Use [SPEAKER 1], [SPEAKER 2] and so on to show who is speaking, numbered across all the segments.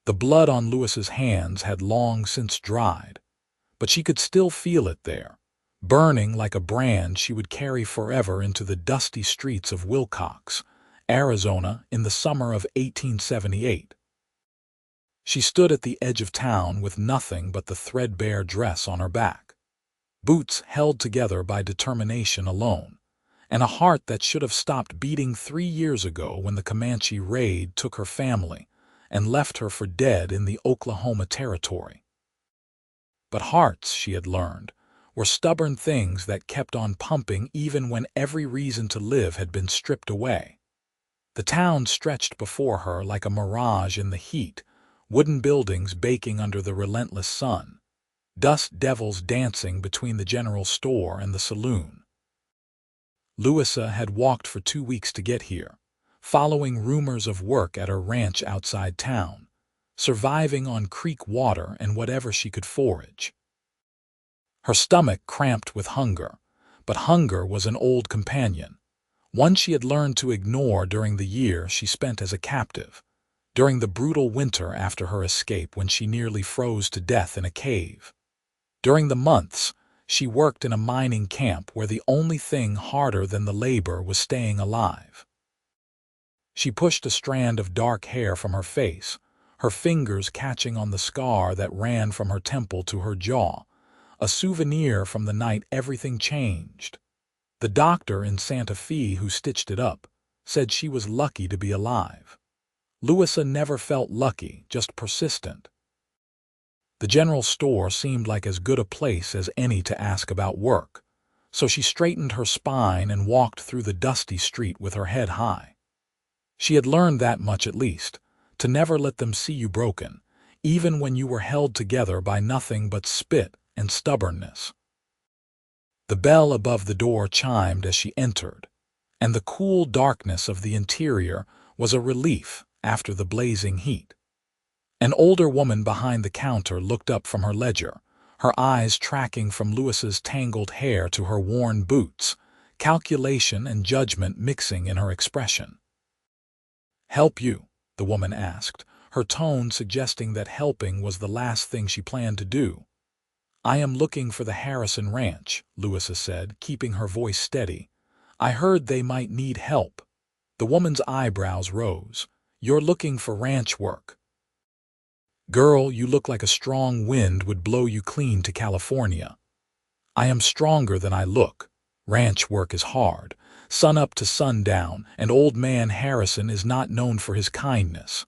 [SPEAKER 1] The blood on Louisa's hands had long since dried, but she could still feel it there, burning like a brand she would carry forever into the dusty streets of Wilcox, Arizona, in the summer of 1878. She stood at the edge of town with nothing but the threadbare dress on her back, boots held together by determination alone, and a heart that should have stopped beating 3 years ago when the Comanche raid took her family and left her for dead in the Oklahoma Territory. But hearts, she had learned, were stubborn things that kept on pumping even when every reason to live had been stripped away. The town stretched before her like a mirage in the heat, wooden buildings baking under the relentless sun, dust devils dancing between the general store and the saloon. Louisa had walked for 2 weeks to get here, following rumors of work at her ranch outside town, surviving on creek water and whatever she could forage. Her stomach cramped with hunger, but hunger was an old companion, one she had learned to ignore during the year she spent as a captive, during the brutal winter after her escape when she nearly froze to death in a cave, during the months she worked in a mining camp where the only thing harder than the labor was staying alive. She pushed a strand of dark hair from her face, her fingers catching on the scar that ran from her temple to her jaw, a souvenir from the night everything changed. The doctor in Santa Fe who stitched it up said she was lucky to be alive. Louisa never felt lucky, just persistent. The general store seemed like as good a place as any to ask about work, so she straightened her spine and walked through the dusty street with her head high. She had learned that much at least, to never let them see you broken, even when you were held together by nothing but spit and stubbornness. The bell above the door chimed as she entered, and the cool darkness of the interior was a relief after the blazing heat. An older woman behind the counter looked up from her ledger, her eyes tracking from Louisa's tangled hair to her worn boots, calculation and judgment mixing in her expression. "Help you?" the woman asked, her tone suggesting that helping was the last thing she planned to do. "I am looking for the Harrison Ranch," Louisa said, keeping her voice steady. "I heard they might need help." The woman's eyebrows rose. "You're looking for ranch work? Girl, you look like a strong wind would blow you clean to California." "I am stronger than I look. Ranch work is hard, sun up to sundown, and old man Harrison is not known for his kindness."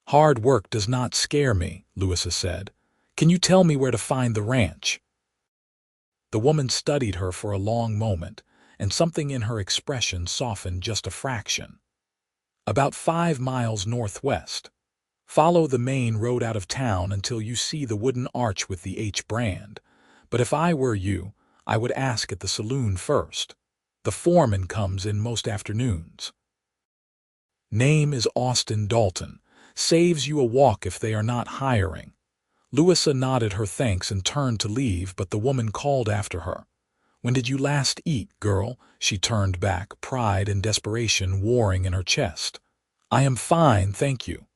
[SPEAKER 1] "Hard work does not scare me," Louisa said. "Can you tell me where to find the ranch?" The woman studied her for a long moment, and something in her expression softened just a fraction. "About 5 miles northwest. Follow the main road out of town until you see the wooden arch with the H brand. But if I were you, I would ask at the saloon first. The foreman comes in most afternoons." "Name is Austin Dalton. Saves you a walk if they are not hiring." Louisa nodded her thanks and turned to leave, but the woman called after her. "When did you last eat, girl?" She turned back, pride and desperation warring in her chest. "I am fine, thank you."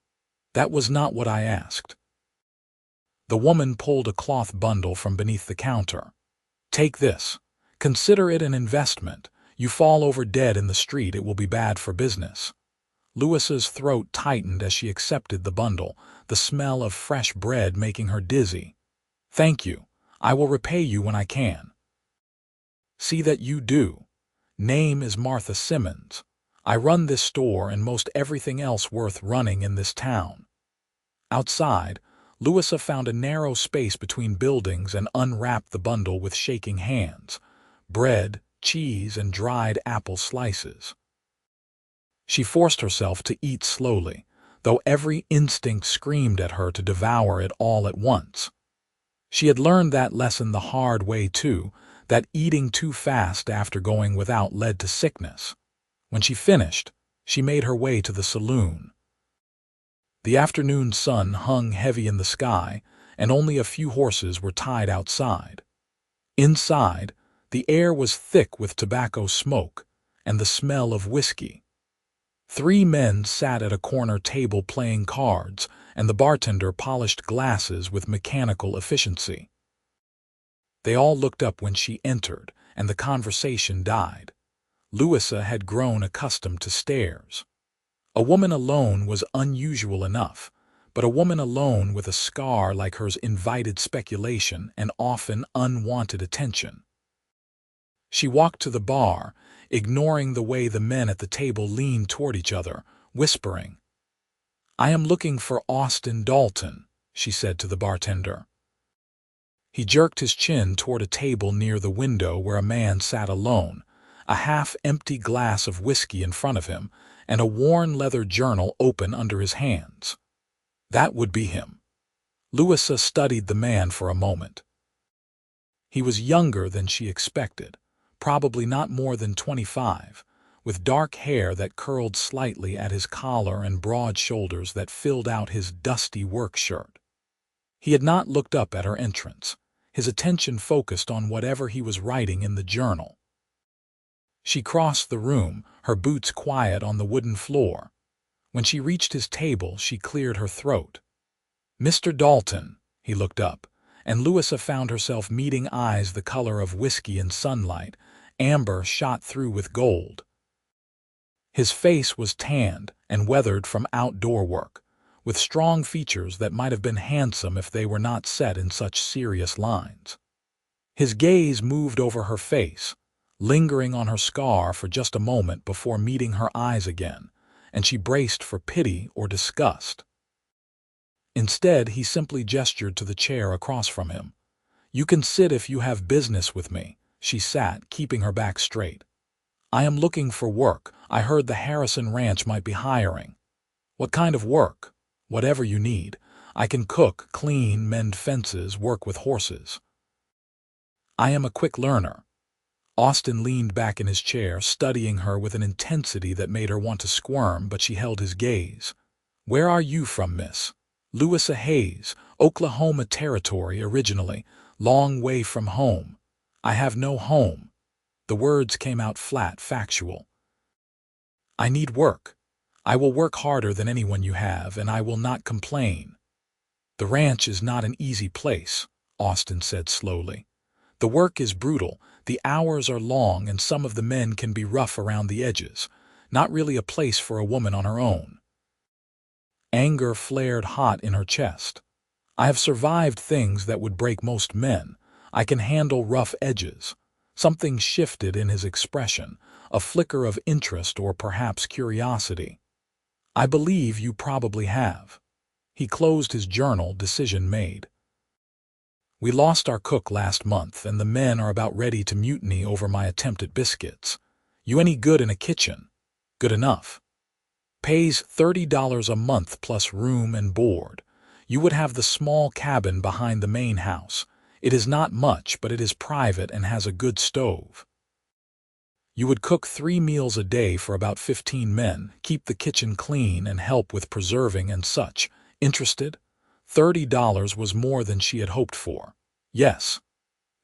[SPEAKER 1] "That was not what I asked." The woman pulled a cloth bundle from beneath the counter. "Take this. Consider it an investment. You fall over dead in the street, it will be bad for business." Louisa's throat tightened as she accepted the bundle, the smell of fresh bread making her dizzy. "Thank you. I will repay you when I can." "See that you do. Name is Martha Simmons. I run this store and most everything else worth running in this town." Outside, Louisa found a narrow space between buildings and unwrapped the bundle with shaking hands. Bread, cheese, and dried apple slices. She forced herself to eat slowly, though every instinct screamed at her to devour it all at once. She had learned that lesson the hard way too, that eating too fast after going without led to sickness. When she finished, she made her way to the saloon. The afternoon sun hung heavy in the sky, and only a few horses were tied outside. Inside, the air was thick with tobacco smoke and the smell of whiskey. 3 men sat at a corner table playing cards, and the bartender polished glasses with mechanical efficiency. They all looked up when she entered, and the conversation died. Louisa had grown accustomed to stares. A woman alone was unusual enough, but a woman alone with a scar like hers invited speculation and often unwanted attention. She walked to the bar, ignoring the way the men at the table leaned toward each other, whispering. "I am looking for Austin Dalton," she said to the bartender. He jerked his chin toward a table near the window where a man sat alone, a half-empty glass of whiskey in front of him, and a worn leather journal open under his hands. That would be him. Louisa studied the man for a moment. He was younger than she expected, probably not more than 25, with dark hair that curled slightly at his collar and broad shoulders that filled out his dusty work shirt. He had not looked up at her entrance, his attention focused on whatever he was writing in the journal. She crossed the room, her boots quiet on the wooden floor. When she reached his table, she cleared her throat. "Mr. Dalton," he looked up, and Louisa found herself meeting eyes the color of whiskey in sunlight, amber shot through with gold. His face was tanned and weathered from outdoor work, with strong features that might have been handsome if they were not set in such serious lines. His gaze moved over her face, lingering on her scar for just a moment before meeting her eyes again, and she braced for pity or disgust. Instead, he simply gestured to the chair across from him. "You can sit if you have business with me." She sat, keeping her back straight. "I am looking for work. I heard the Harrison Ranch might be hiring." "What kind of work?" "Whatever you need. I can cook, clean, mend fences, work with horses." "I am a quick learner." Austin leaned back in his chair, studying her with an intensity that made her want to squirm, but she held his gaze. "Where are you from, miss?" "Louisa Hayes, Oklahoma Territory originally, long way from home." "I have no home." The words came out flat, factual. "I need work. I will work harder than anyone you have, and I will not complain." "The ranch is not an easy place," Austin said slowly. "The work is brutal, the hours are long, and some of the men can be rough around the edges. Not really a place for a woman on her own." Anger flared hot in her chest. "I have survived things that would break most men. I can handle rough edges." Something shifted in his expression, a flicker of interest or perhaps curiosity. "I believe you probably have." He closed his journal, decision made. "We lost our cook last month, and the men are about ready to mutiny over my attempt at biscuits. You any good in a kitchen?" "Good enough." "Pays $30 a month plus room and board. You would have the small cabin behind the main house. It is not much, but it is private and has a good stove. You would cook 3 meals a day for about 15 men, keep the kitchen clean, and help with preserving and such. Interested?" $30 was more than she had hoped for. "Yes."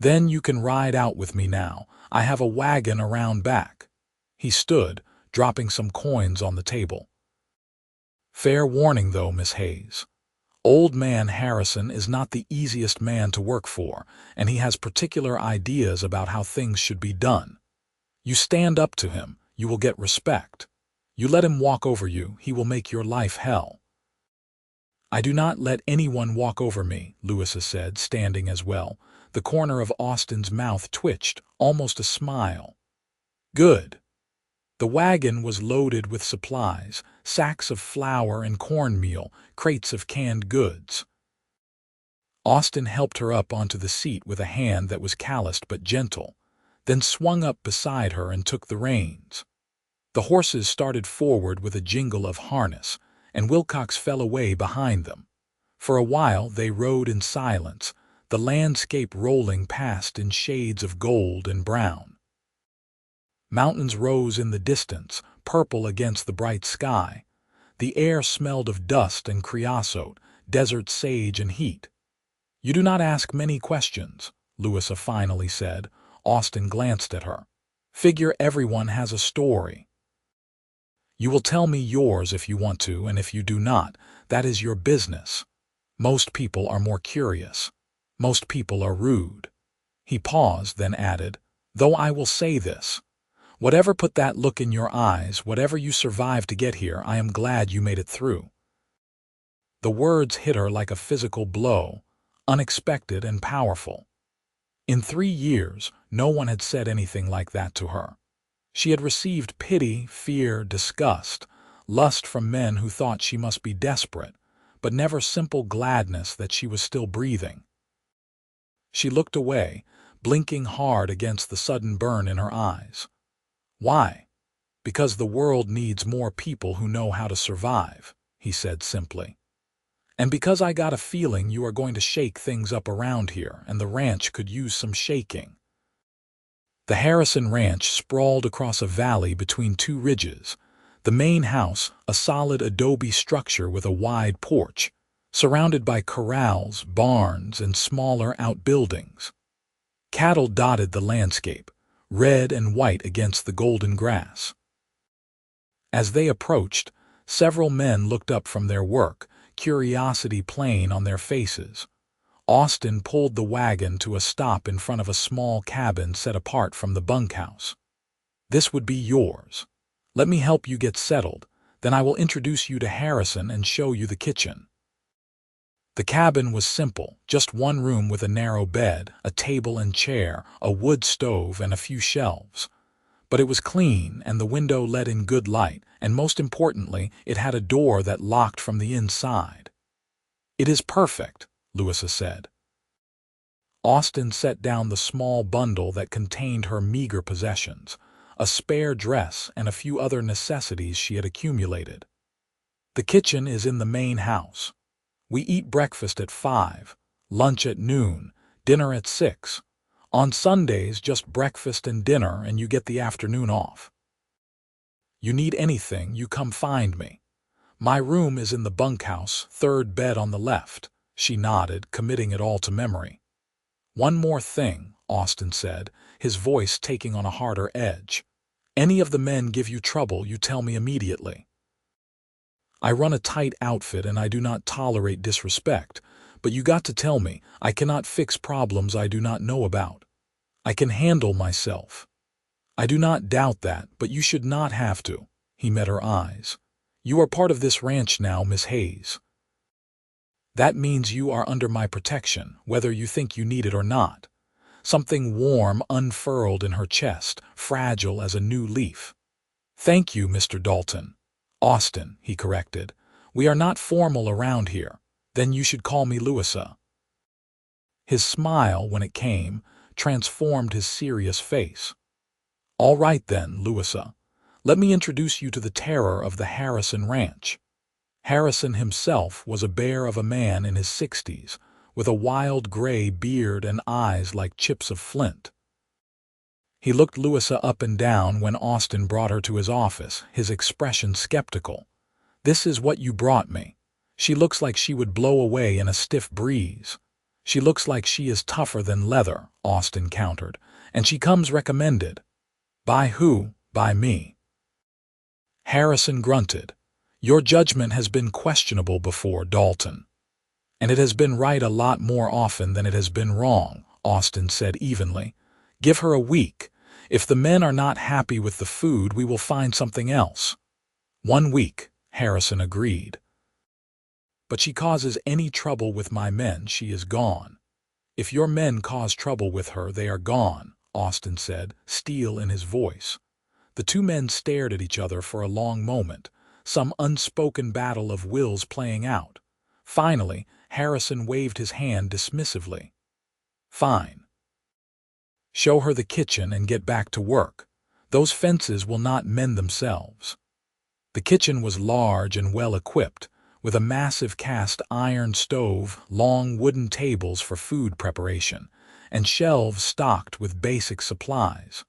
[SPEAKER 1] "Then you can ride out with me now. I have a wagon around back." He stood, dropping some coins on the table. "Fair warning, though, Miss Hayes. Old man Harrison is not the easiest man to work for, and he has particular ideas about how things should be done. You stand up to him, you will get respect. You let him walk over you, he will make your life hell." "I do not let anyone walk over me," Louisa said, standing as well. The corner of Austin's mouth twitched, almost a smile. "Good." The wagon was loaded with supplies, sacks of flour and cornmeal, crates of canned goods. Austin helped her up onto the seat with a hand that was calloused but gentle, then swung up beside her and took the reins. The horses started forward with a jingle of harness, and Wilcox fell away behind them. For a while they rode in silence, the landscape rolling past in shades of gold and brown. Mountains rose in the distance, purple against the bright sky. The air smelled of dust and creosote, desert sage and heat. "You do not ask many questions," Louisa finally said. Austin glanced at her. "Figure everyone has a story. You will tell me yours if you want to, and if you do not, That is your business. Most people are more curious. Most people are rude." He paused, then added, "Though I will say this. Whatever put that look in your eyes, whatever you survived to get here, I am glad you made it through." The words hit her like a physical blow, unexpected and powerful. In 3 years, no one had said anything like that to her. She had received pity, fear, disgust, lust from men who thought she must be desperate, but never simple gladness that she was still breathing. She looked away, blinking hard against the sudden burn in her eyes. "Why?" "Because the world needs more people who know how to survive," he said simply. "And because I got a feeling you are going to shake things up around here, and the ranch could use some shaking." The Harrison Ranch sprawled across a valley between two ridges. The main house, a solid adobe structure with a wide porch, surrounded by corrals, barns, and smaller outbuildings. Cattle dotted the landscape, red and white against the golden grass. As they approached, several men looked up from their work, curiosity plain on their faces. Austin pulled the wagon to a stop in front of a small cabin set apart from the bunkhouse. "This would be yours. Let me help you get settled, then I will introduce you to Harrison and show you the kitchen." The cabin was simple, just one room with a narrow bed, a table and chair, a wood stove, and a few shelves. But it was clean, and the window let in good light, and most importantly, it had a door that locked from the inside. "It is perfect," Louisa said. Austin set down the small bundle that contained her meager possessions, a spare dress and a few other necessities she had accumulated. "The kitchen is in the main house. We eat breakfast at 5, lunch at noon, dinner at 6. On Sundays, just breakfast and dinner, and you get the afternoon off. You need anything, you come find me. My room is in the bunkhouse, third bed on the left." She nodded, committing it all to memory. "One more thing," Austin said, his voice taking on a harder edge. "Any of the men give you trouble, you tell me immediately. I run a tight outfit and I do not tolerate disrespect, but you got to tell me. I cannot fix problems I do not know about. I can handle myself." "I do not doubt that, but you should not have to." He met her eyes. "You are part of this ranch now, Miss Hayes. That means you are under my protection, whether you think you need it or not." Something warm unfurled in her chest, fragile as a new leaf. "Thank you, Mr. Dalton." "Austin," he corrected. "We are not formal around here. Then you should call me Louisa." His smile, when it came, transformed his serious face. "All right then, Louisa. Let me introduce you to the terror of the Harrison Ranch." Harrison himself was a bear of a man in his 60s, with a wild gray beard and eyes like chips of flint. He looked Louisa up and down when Austin brought her to his office, his expression skeptical. "This is what you brought me. She looks like she would blow away in a stiff breeze." "She looks like she is tougher than leather," Austin countered, "and she comes recommended." "By who?" "By me." Harrison grunted. "Your judgment has been questionable before, Dalton. And it has been right a lot more often than it has been wrong," Austin said evenly. "Give her a week. If the men are not happy with the food, we will find something else." "1 week," Harrison agreed. "But she causes any trouble with my men, she is gone." "If your men cause trouble with her, they are gone," Austin said, steel in his voice. The two men stared at each other for a long moment, some unspoken battle of wills playing out. Finally, Harrison waved his hand dismissively. "Fine. Show her the kitchen and get back to work. Those fences will not mend themselves." The kitchen was large and well equipped, with a massive cast iron stove, long wooden tables for food preparation, and shelves stocked with basic supplies.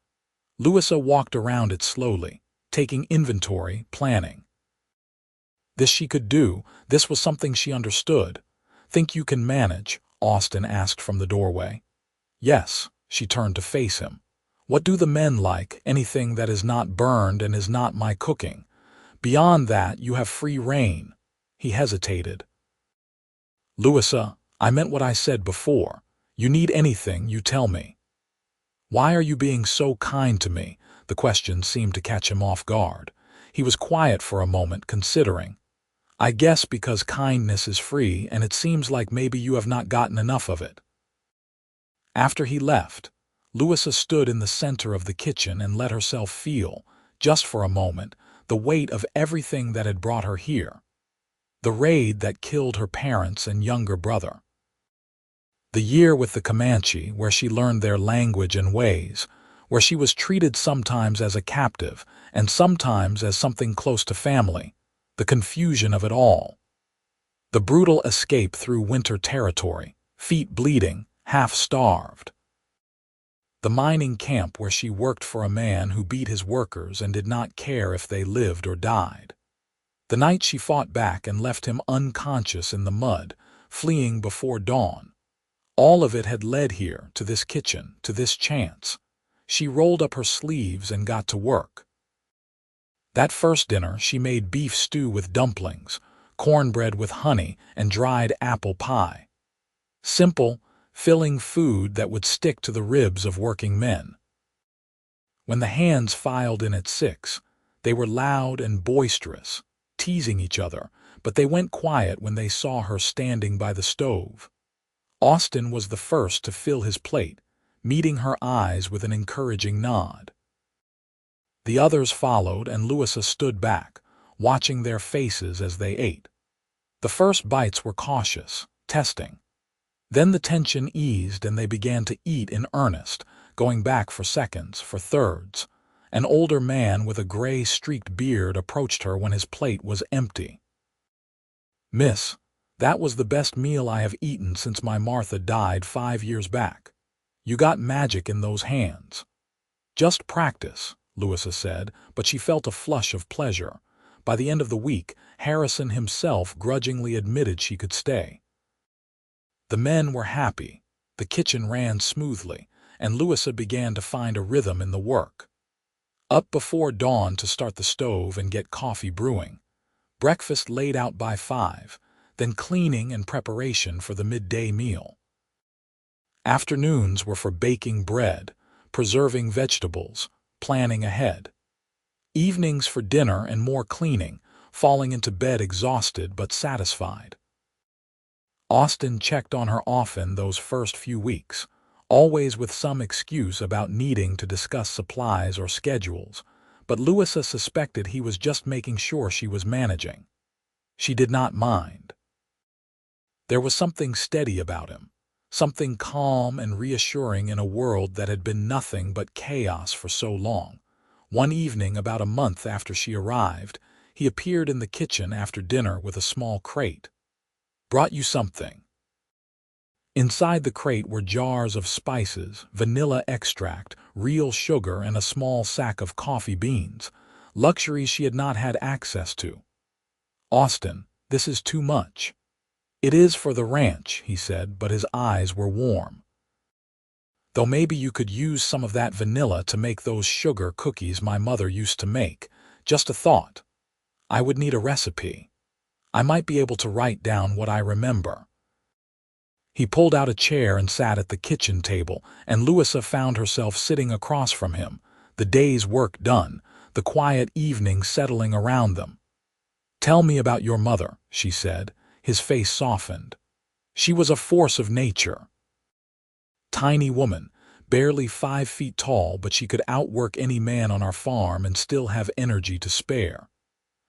[SPEAKER 1] Louisa walked around it slowly, taking inventory, planning. This she could do. This was something she understood. "Think you can manage?" Austin asked from the doorway. "Yes." She turned to face him. "What do the men like? Anything that is not burned and is not my cooking. Beyond that, you have free rein." He hesitated. "Louisa, I meant what I said before. You need anything, you tell me." "Why are you being so kind to me?" The question seemed to catch him off guard. He was quiet for a moment, considering. "I guess because kindness is free, and it seems like maybe you have not gotten enough of it." After he left, Louisa stood in the center of the kitchen and let herself feel, just for a moment, the weight of everything that had brought her here. The raid that killed her parents and younger brother. The year with the Comanche, where she learned their language and ways, where she was treated sometimes as a captive and sometimes as something close to family. The confusion of it all. The brutal escape through winter territory, feet bleeding, half-starved. The mining camp where she worked for a man who beat his workers and did not care if they lived or died. The night she fought back and left him unconscious in the mud, fleeing before dawn. All of it had led here, to this kitchen, to this chance. She rolled up her sleeves and got to work. That first dinner she made beef stew with dumplings, cornbread with honey, and dried apple pie. Simple, filling food that would stick to the ribs of working men. When the hands filed in at 6, they were loud and boisterous, teasing each other, but they went quiet when they saw her standing by the stove. Austin was the first to fill his plate, meeting her eyes with an encouraging nod. The others followed, and Louisa stood back, watching their faces as they ate. The first bites were cautious, testing. Then the tension eased and they began to eat in earnest, going back for seconds, for thirds. An older man with a gray-streaked beard approached her when his plate was empty. "Miss, that was the best meal I have eaten since my Martha died 5 years back. You got magic in those hands." "Just practice," Louisa said, but she felt a flush of pleasure. By the end of the week, Harrison himself grudgingly admitted she could stay. The men were happy, the kitchen ran smoothly, and Louisa began to find a rhythm in the work. Up before dawn to start the stove and get coffee brewing. Breakfast laid out by 5, then cleaning and preparation for the midday meal. Afternoons were for baking bread, preserving vegetables, planning ahead. Evenings for dinner and more cleaning, falling into bed exhausted but satisfied. Austin checked on her often those first few weeks, always with some excuse about needing to discuss supplies or schedules, but Louisa suspected he was just making sure she was managing. She did not mind. There was something steady about him, something calm and reassuring in a world that had been nothing but chaos for so long. One evening, about a month after she arrived, he appeared in the kitchen after dinner with a small crate. "Brought you something." Inside the crate were jars of spices, vanilla extract, real sugar, and a small sack of coffee beans, luxuries she had not had access to. "Austin, this is too much." "It is for the ranch," he said, but his eyes were warm. "Though maybe you could use some of that vanilla to make those sugar cookies my mother used to make. Just a thought. I would need a recipe. I might be able to write down what I remember." He pulled out a chair and sat at the kitchen table, and Louisa found herself sitting across from him, the day's work done, the quiet evening settling around them. "Tell me about your mother," she said. His face softened. "She was a force of nature. Tiny woman, barely 5 feet tall, but she could outwork any man on our farm and still have energy to spare.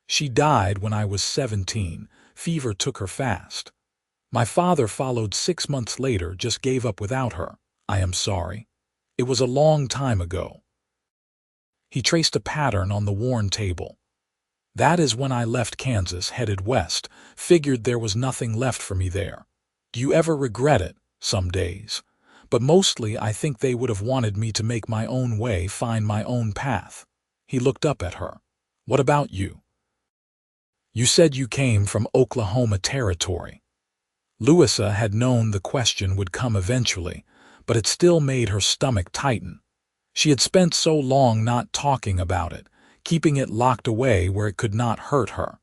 [SPEAKER 1] She died when I was 17. Fever took her fast. My father followed 6 months later, just gave up without her. I am sorry. It was a long time ago." He traced a pattern on the worn table. "That is when I left Kansas, headed west, figured there was nothing left for me there. Do you ever regret it? Some days. But mostly I think they would have wanted me to make my own way, find my own path." He looked up at her. "What about you? You said you came from Oklahoma Territory." Louisa had known the question would come eventually, but it still made her stomach tighten. She had spent so long not talking about it, keeping it locked away where it could not hurt her.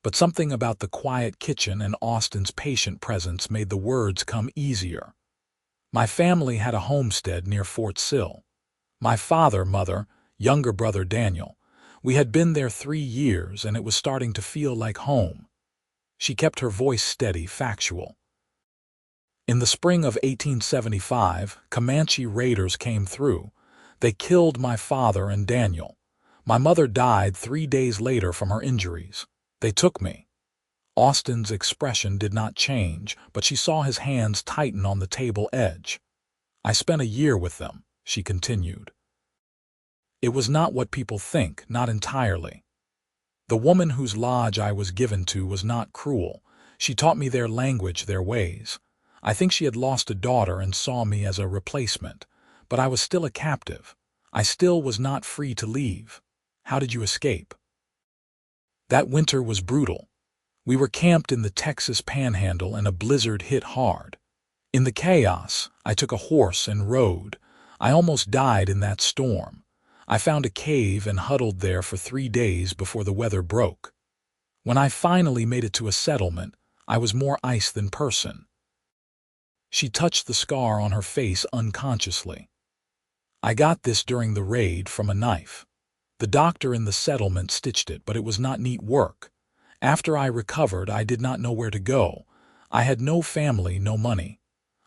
[SPEAKER 1] But something about the quiet kitchen and Austin's patient presence made the words come easier. My family had a homestead near Fort Sill. My father, mother, younger brother Daniel. We had been there 3 years, and it was starting to feel like home. She kept her voice steady, factual. In the spring of 1875, Comanche raiders came through. They killed my father and Daniel. My mother died 3 days later from her injuries. They took me. Austin's expression did not change, but she saw his hands tighten on the table edge. I spent a year with them, she continued. It was not what people think, not entirely. The woman whose lodge I was given to was not cruel. She taught me their language, their ways. I think she had lost a daughter and saw me as a replacement, but I was still a captive. I still was not free to leave. How did you escape? That winter was brutal. We were camped in the Texas Panhandle and a blizzard hit hard. In the chaos, I took a horse and rode. I almost died in that storm. I found a cave and huddled there for 3 days before the weather broke. When I finally made it to a settlement, I was more ice than person. She touched the scar on her face unconsciously. I got this during the raid from a knife. The doctor in the settlement stitched it, but it was not neat work. After I recovered, I did not know where to go. I had no family, no money.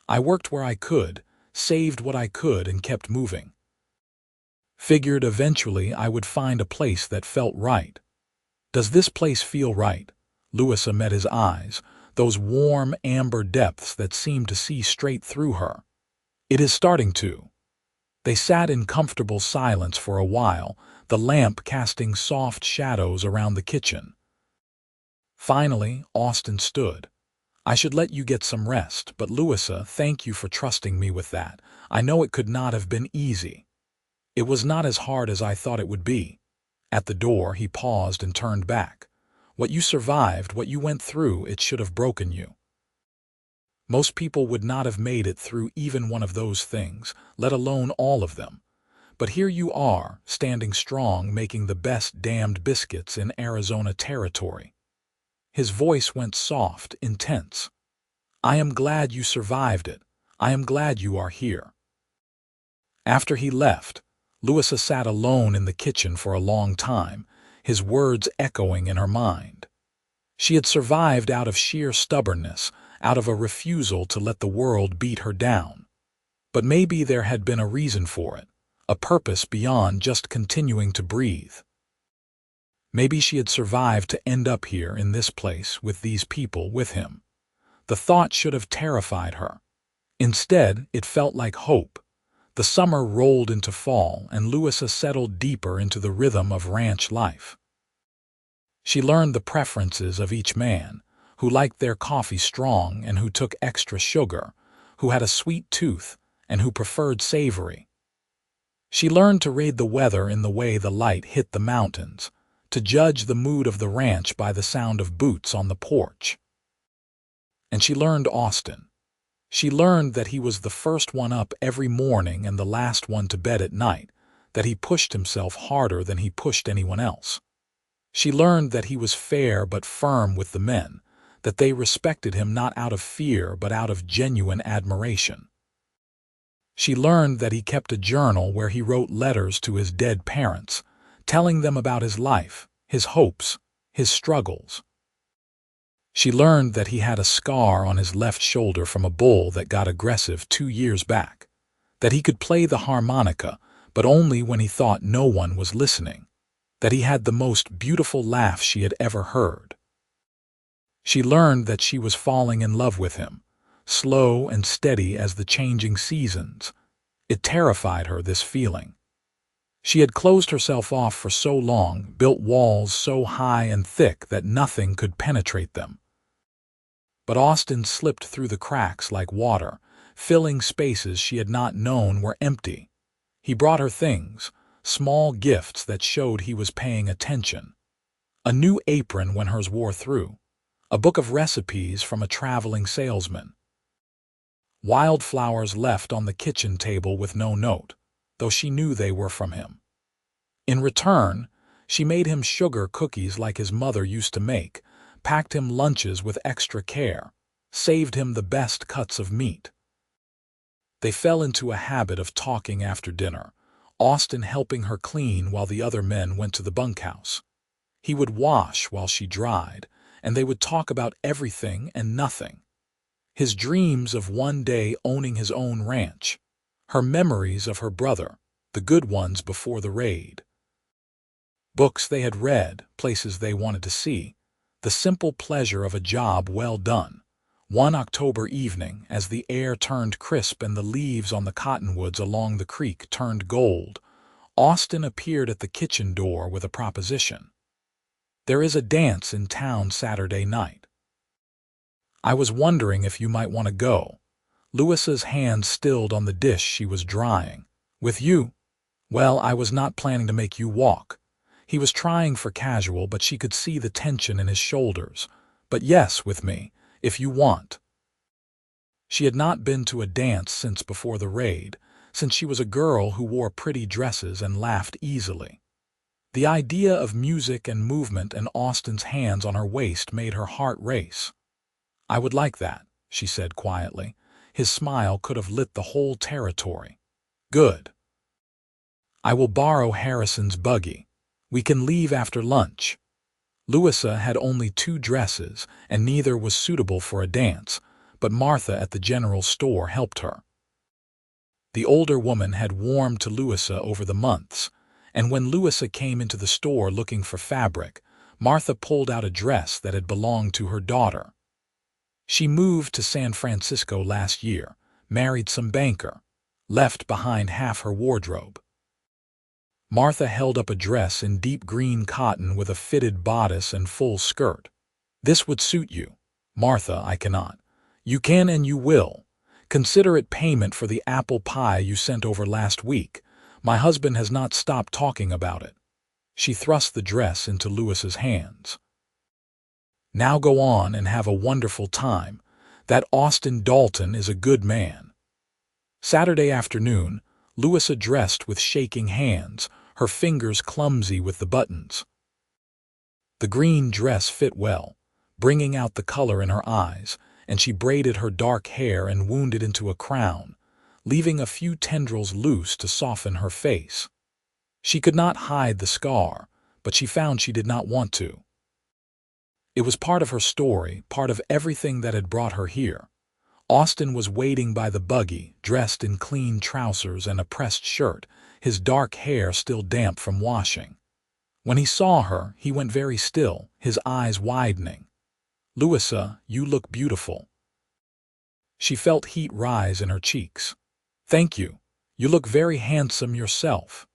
[SPEAKER 1] I worked where I could, saved what I could, and kept moving. Figured eventually I would find a place that felt right. Does this place feel right? Louisa met his eyes, those warm amber depths that seemed to see straight through her. It is starting to. They sat in comfortable silence for a while, the lamp casting soft shadows around the kitchen. Finally, Austin stood. I should let you get some rest, but Louisa, thank you for trusting me with that. I know it could not have been easy. It was not as hard as I thought it would be. At the door, he paused and turned back. What you survived, what you went through, it should have broken you. Most people would not have made it through even one of those things, let alone all of them. But here you are, standing strong, making the best damned biscuits in Arizona territory. His voice went soft, intense. I am glad you survived it. I am glad you are here. After he left, Louisa sat alone in the kitchen for a long time, his words echoing in her mind. She had survived out of sheer stubbornness, out of a refusal to let the world beat her down. But maybe there had been a reason for it, a purpose beyond just continuing to breathe. Maybe she had survived to end up here in this place with these people with him. The thought should have terrified her. Instead, it felt like hope. The summer rolled into fall, and Louisa settled deeper into the rhythm of ranch life. She learned the preferences of each man, who liked their coffee strong and who took extra sugar, who had a sweet tooth and who preferred savory. She learned to read the weather in the way the light hit the mountains, to judge the mood of the ranch by the sound of boots on the porch. And she learned Austin. She learned that he was the first one up every morning and the last one to bed at night, that he pushed himself harder than he pushed anyone else. She learned that he was fair but firm with the men, that they respected him not out of fear but out of genuine admiration. She learned that he kept a journal where he wrote letters to his dead parents, telling them about his life, his hopes, his struggles. She learned that he had a scar on his left shoulder from a bull that got aggressive 2 years back, that he could play the harmonica, but only when he thought no one was listening, that he had the most beautiful laugh she had ever heard. She learned that she was falling in love with him, slow and steady as the changing seasons. It terrified her, this feeling. She had closed herself off for so long, built walls so high and thick that nothing could penetrate them. But Austin slipped through the cracks like water, filling spaces she had not known were empty. He brought her things, small gifts that showed he was paying attention. A new apron when hers wore through, a book of recipes from a traveling salesman. Wildflowers left on the kitchen table with no note, though she knew they were from him. In return, she made him sugar cookies like his mother used to make, packed him lunches with extra care, saved him the best cuts of meat. They fell into a habit of talking after dinner, Austin helping her clean while the other men went to the bunkhouse. He would wash while she dried, and they would talk about everything and nothing. His dreams of one day owning his own ranch, her memories of her brother, the good ones before the raid. Books they had read, places they wanted to see, the simple pleasure of a job well done. One October evening, as the air turned crisp and the leaves on the cottonwoods along the creek turned gold, Austin appeared at the kitchen door with a proposition. "There is a dance in town Saturday night. I was wondering if you might want to go." Louisa's hand stilled on the dish she was drying. "With you?" "Well, I was not planning to make you walk." He was trying for casual, but she could see the tension in his shoulders. "But yes, with me, if you want." She had not been to a dance since before the raid, since she was a girl who wore pretty dresses and laughed easily. The idea of music and movement and Austin's hands on her waist made her heart race. "I would like that," she said quietly. His smile could have lit the whole territory. "Good. I will borrow Harrison's buggy. We can leave after lunch." Louisa had only 2 dresses, and neither was suitable for a dance, but Martha at the general store helped her. The older woman had warmed to Louisa over the months, and when Louisa came into the store looking for fabric, Martha pulled out a dress that had belonged to her daughter. She moved to San Francisco last year, married some banker, left behind half her wardrobe. Martha held up a dress in deep green cotton with a fitted bodice and full skirt. "This would suit you." "Martha, I cannot." "You can and you will. Consider it payment for the apple pie you sent over last week. My husband has not stopped talking about it." She thrust the dress into Louisa's hands. "Now go on and have a wonderful time. That Austin Dalton is a good man." Saturday afternoon, Louisa dressed with shaking hands, her fingers clumsy with the buttons. The green dress fit well, bringing out the color in her eyes, and she braided her dark hair and wound it into a crown, leaving a few tendrils loose to soften her face. She could not hide the scar, but she found she did not want to. It was part of her story, part of everything that had brought her here. Austin was waiting by the buggy, dressed in clean trousers and a pressed shirt, his dark hair still damp from washing. When he saw her, he went very still, his eyes widening. "Louisa, you look beautiful." She felt heat rise in her cheeks. "Thank you. You look very handsome yourself."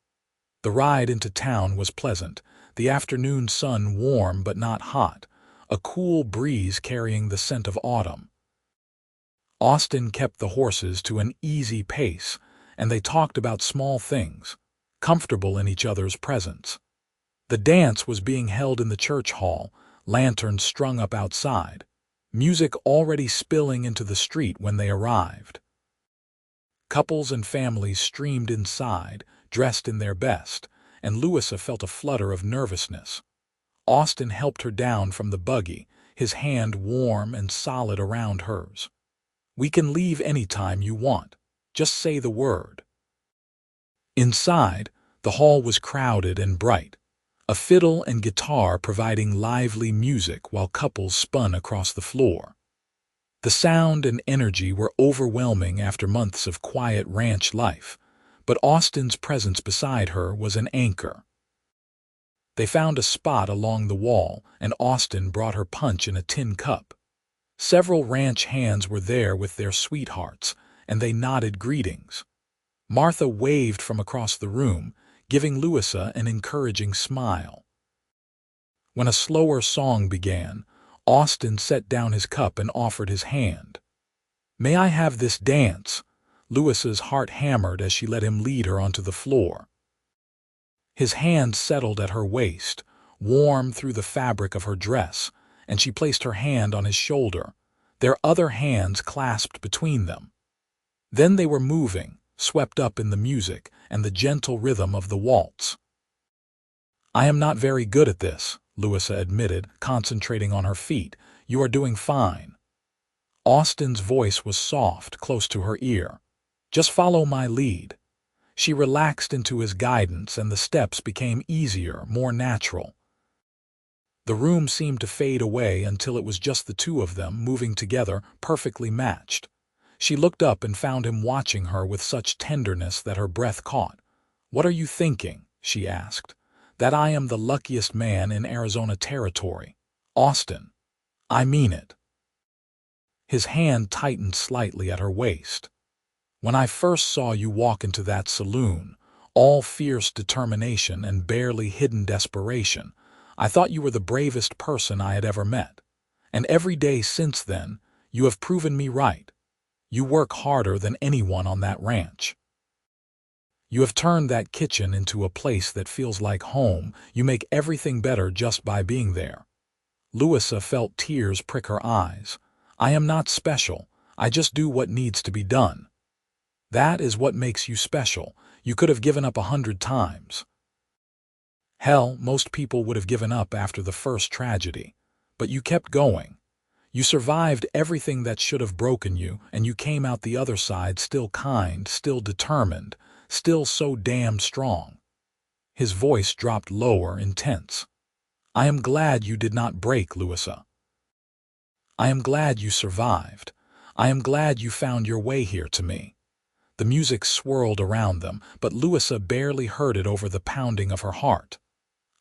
[SPEAKER 1] The ride into town was pleasant, the afternoon sun warm but not hot, a cool breeze carrying the scent of autumn. Austin kept the horses to an easy pace, and they talked about small things, comfortable in each other's presence. The dance was being held in the church hall, lanterns strung up outside, music already spilling into the street when they arrived. Couples and families streamed inside, dressed in their best, and Louisa felt a flutter of nervousness. Austin helped her down from the buggy, his hand warm and solid around hers. "We can leave any time you want. Just say the word." Inside, the hall was crowded and bright, a fiddle and guitar providing lively music while couples spun across the floor. The sound and energy were overwhelming after months of quiet ranch life, but Austin's presence beside her was an anchor. They found a spot along the wall, and Austin brought her punch in a tin cup. Several ranch hands were there with their sweethearts, and they nodded greetings. Martha waved from across the room, giving Louisa an encouraging smile. When a slower song began, Austin set down his cup and offered his hand. "May I have this dance?" Louisa's heart hammered as she let him lead her onto the floor. His hand settled at her waist, warm through the fabric of her dress, and she placed her hand on his shoulder, their other hands clasped between them. Then they were moving, swept up in the music and the gentle rhythm of the waltz. "I am not very good at this," Louisa admitted, concentrating on her feet. "You are doing fine." Austin's voice was soft, close to her ear. "Just follow my lead." She relaxed into his guidance, and the steps became easier, more natural. The room seemed to fade away until it was just the two of them, moving together, perfectly matched. She looked up and found him watching her with such tenderness that her breath caught. "What are you thinking?" she asked. "That I am the luckiest man in Arizona territory. Austin, I mean it." His hand tightened slightly at her waist. "When I first saw you walk into that saloon, all fierce determination and barely hidden desperation, I thought you were the bravest person I had ever met. And every day since then, you have proven me right. You work harder than anyone on that ranch. You have turned that kitchen into a place that feels like home. You make everything better just by being there." Louisa felt tears prick her eyes. "I am not special. I just do what needs to be done." "That is what makes you special. You could have given up 100 times. Hell, most people would have given up after the first tragedy. But you kept going. You survived everything that should have broken you, and you came out the other side still kind, still determined, still so damn strong." His voice dropped lower, intense. "I am glad you did not break, Louisa. I am glad you survived. I am glad you found your way here to me." The music swirled around them, but Louisa barely heard it over the pounding of her heart.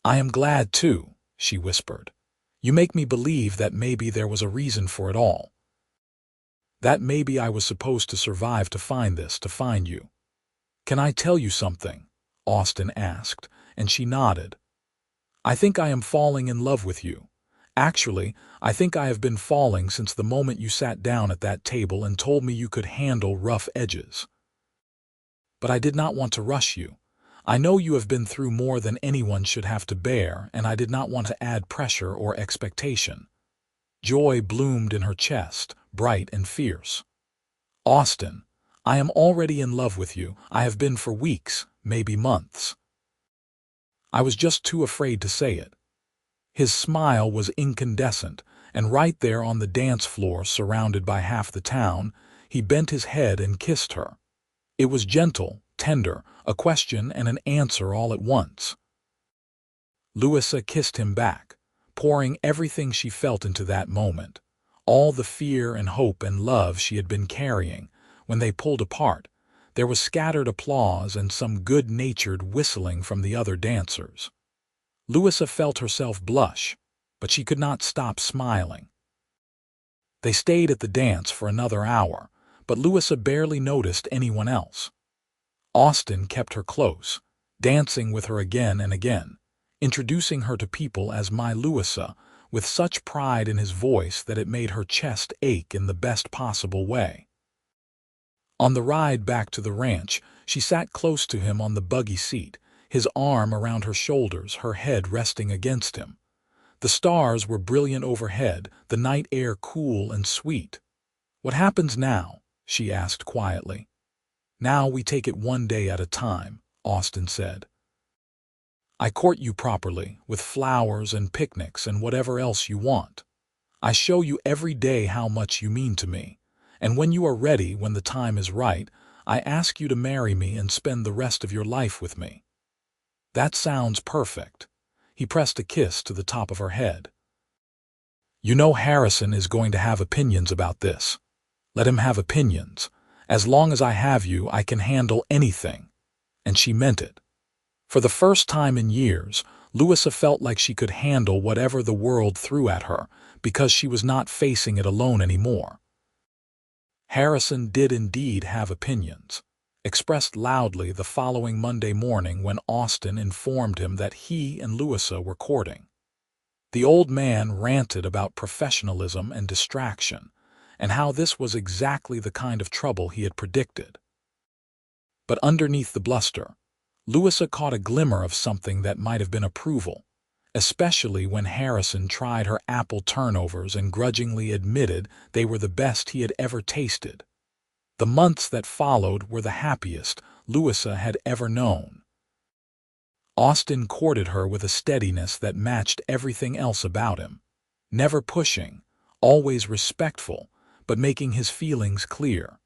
[SPEAKER 1] "I am glad, too," she whispered. "You make me believe that maybe there was a reason for it all. That maybe I was supposed to survive to find this, to find you." "Can I tell you something?" Austin asked, and she nodded. "I think I am falling in love with you. Actually, I think I have been falling since the moment you sat down at that table and told me you could handle rough edges. But I did not want to rush you. I know you have been through more than anyone should have to bear, and I did not want to add pressure or expectation." Joy bloomed in her chest, bright and fierce. "Austin, I am already in love with you. I have been for weeks, maybe months. I was just too afraid to say it." His smile was incandescent, and right there on the dance floor, surrounded by half the town, he bent his head and kissed her. It was gentle, tender, a question and an answer all at once. Louisa kissed him back, pouring everything she felt into that moment, all the fear and hope and love she had been carrying. When they pulled apart, there was scattered applause and some good-natured whistling from the other dancers. Louisa felt herself blush, but she could not stop smiling. They stayed at the dance for another hour, but Louisa barely noticed anyone else. Austin kept her close, dancing with her again and again, introducing her to people as "my Louisa," with such pride in his voice that it made her chest ache in the best possible way. On the ride back to the ranch, she sat close to him on the buggy seat, his arm around her shoulders, her head resting against him. The stars were brilliant overhead, the night air cool and sweet. "What happens now?" she asked quietly. "Now we take it one day at a time," Austin said. "I court you properly, with flowers and picnics and whatever else you want. I show you every day how much you mean to me. And when you are ready, when the time is right, I ask you to marry me and spend the rest of your life with me." "That sounds perfect." He pressed a kiss to the top of her head. "You know Harrison is going to have opinions about this. Let him have opinions. As long as I have you, I can handle anything." And she meant it. For the first time in years, Louisa felt like she could handle whatever the world threw at her, because she was not facing it alone anymore. Harrison did indeed have opinions, expressed loudly the following Monday morning when Austin informed him that he and Louisa were courting. The old man ranted about professionalism and distraction, and how this was exactly the kind of trouble he had predicted. But underneath the bluster, Louisa caught a glimmer of something that might have been approval, especially when Harrison tried her apple turnovers and grudgingly admitted they were the best he had ever tasted. The months that followed were the happiest Louisa had ever known. Austin courted her with a steadiness that matched everything else about him. Never pushing, always respectful, but making his feelings clear.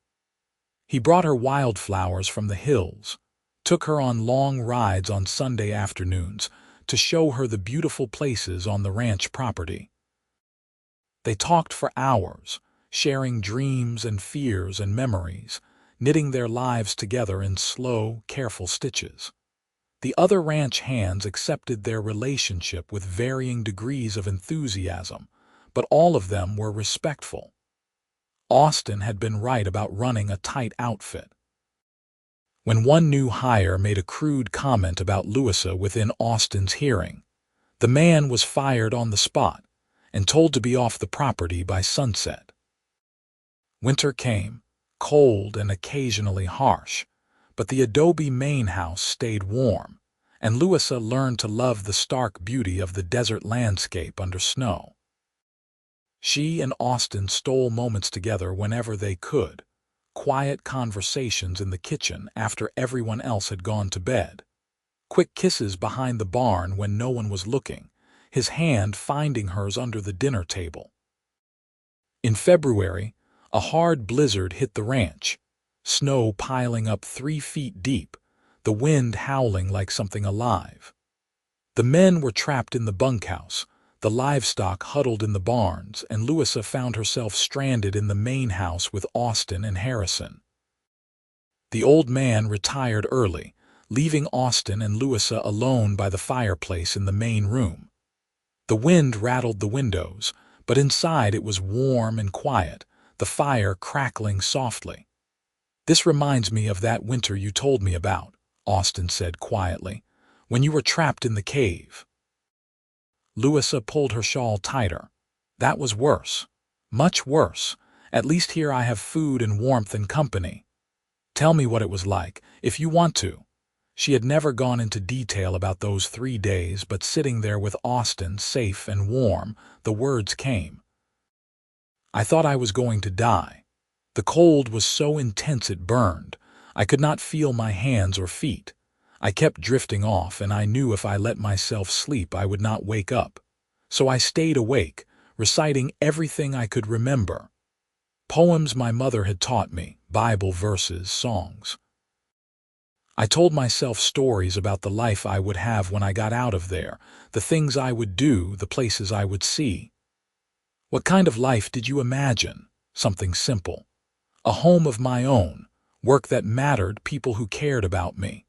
[SPEAKER 1] He brought her wildflowers from the hills, took her on long rides on Sunday afternoons to show her the beautiful places on the ranch property. They talked for hours, sharing dreams and fears and memories, knitting their lives together in slow, careful stitches. The other ranch hands accepted their relationship with varying degrees of enthusiasm, but all of them were respectful. Austin had been right about running a tight outfit. When one new hire made a crude comment about Louisa within Austin's hearing, the man was fired on the spot and told to be off the property by sunset. Winter came, cold and occasionally harsh, but the adobe main house stayed warm, and Louisa learned to love the stark beauty of the desert landscape under snow. She and Austin stole moments together whenever they could, quiet conversations in the kitchen after everyone else had gone to bed, quick kisses behind the barn when no one was looking, his hand finding hers under the dinner table. In February, a hard blizzard hit the ranch, snow piling up 3 feet deep, the wind howling like something alive. The men were trapped in the bunkhouse, the livestock huddled in the barns, and Louisa found herself stranded in the main house with Austin and Harrison. The old man retired early, leaving Austin and Louisa alone by the fireplace in the main room. The wind rattled the windows, but inside it was warm and quiet, the fire crackling softly. "This reminds me of that winter you told me about," Austin said quietly, "when you were trapped in the cave." Louisa pulled her shawl tighter. "That was worse. Much worse. At least here I have food and warmth and company. Tell me what it was like, if you want to." She had never gone into detail about those 3 days, but sitting there with Austin, safe and warm, the words came. "I thought I was going to die. The cold was so intense it burned. I could not feel my hands or feet. I kept drifting off, and I knew if I let myself sleep I would not wake up. So I stayed awake, reciting everything I could remember. Poems my mother had taught me, Bible verses, songs. I told myself stories about the life I would have when I got out of there, the things I would do, the places I would see. What kind of life did you imagine? Something simple. A home of my own, work that mattered, people who cared about me."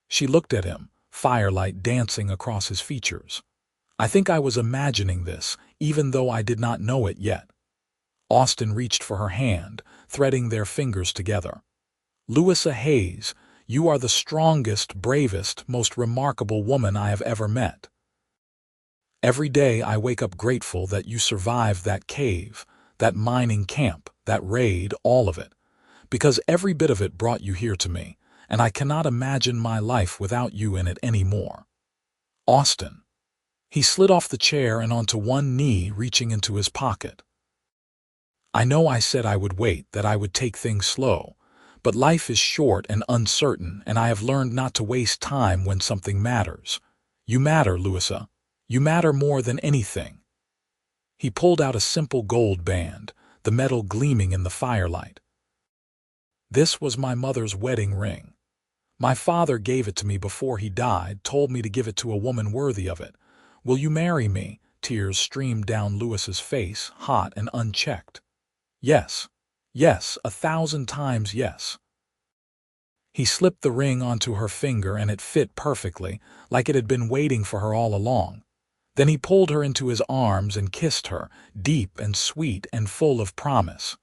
[SPEAKER 1] She looked at him, firelight dancing across his features. "I think I was imagining this, even though I did not know it yet." Austin reached for her hand, threading their fingers together. "Louisa Hayes, you are the strongest, bravest, most remarkable woman I have ever met. Every day I wake up grateful that you survived that cave, that mining camp, that raid, all of it, because every bit of it brought you here to me, and I cannot imagine my life without you in it anymore." "Austin." He slid off the chair and onto one knee, reaching into his pocket. "I know I said I would wait, that I would take things slow, but life is short and uncertain, and I have learned not to waste time when something matters. You matter, Louisa. You matter more than anything." He pulled out a simple gold band, the metal gleaming in the firelight. "This was my mother's wedding ring. My father gave it to me before he died, told me to give it to a woman worthy of it. Will you marry me?" Tears streamed down Louisa's face, hot and unchecked. "Yes. Yes, 1,000 times yes." He slipped the ring onto her finger, and it fit perfectly, like it had been waiting for her all along. Then he pulled her into his arms and kissed her, deep and sweet and full of promise.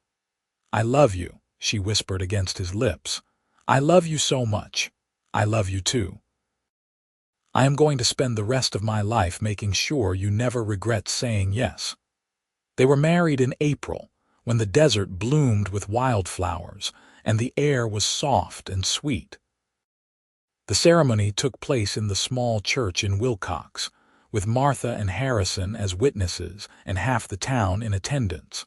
[SPEAKER 1] "I love you," she whispered against his lips. "I love you so much. I love you too. I am going to spend the rest of my life making sure you never regret saying yes." They were married in April, when the desert bloomed with wildflowers, and the air was soft and sweet. The ceremony took place in the small church in Wilcox, with Martha and Harrison as witnesses and half the town in attendance.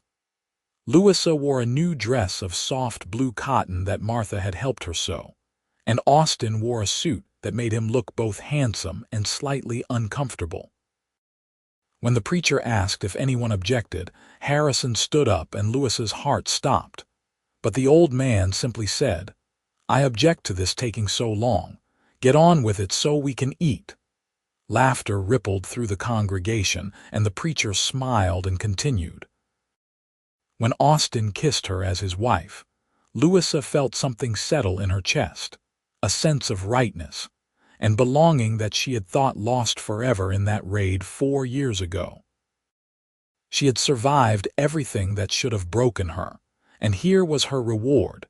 [SPEAKER 1] Louisa wore a new dress of soft blue cotton that Martha had helped her sew, and Austin wore a suit that made him look both handsome and slightly uncomfortable. When the preacher asked if anyone objected, Harrison stood up and Louisa's heart stopped. But the old man simply said, "I object to this taking so long. Get on with it so we can eat." Laughter rippled through the congregation, and the preacher smiled and continued. When Austin kissed her as his wife, Louisa felt something settle in her chest, a sense of rightness and belonging that she had thought lost forever in that raid 4 years ago. She had survived everything that should have broken her, and here was her reward.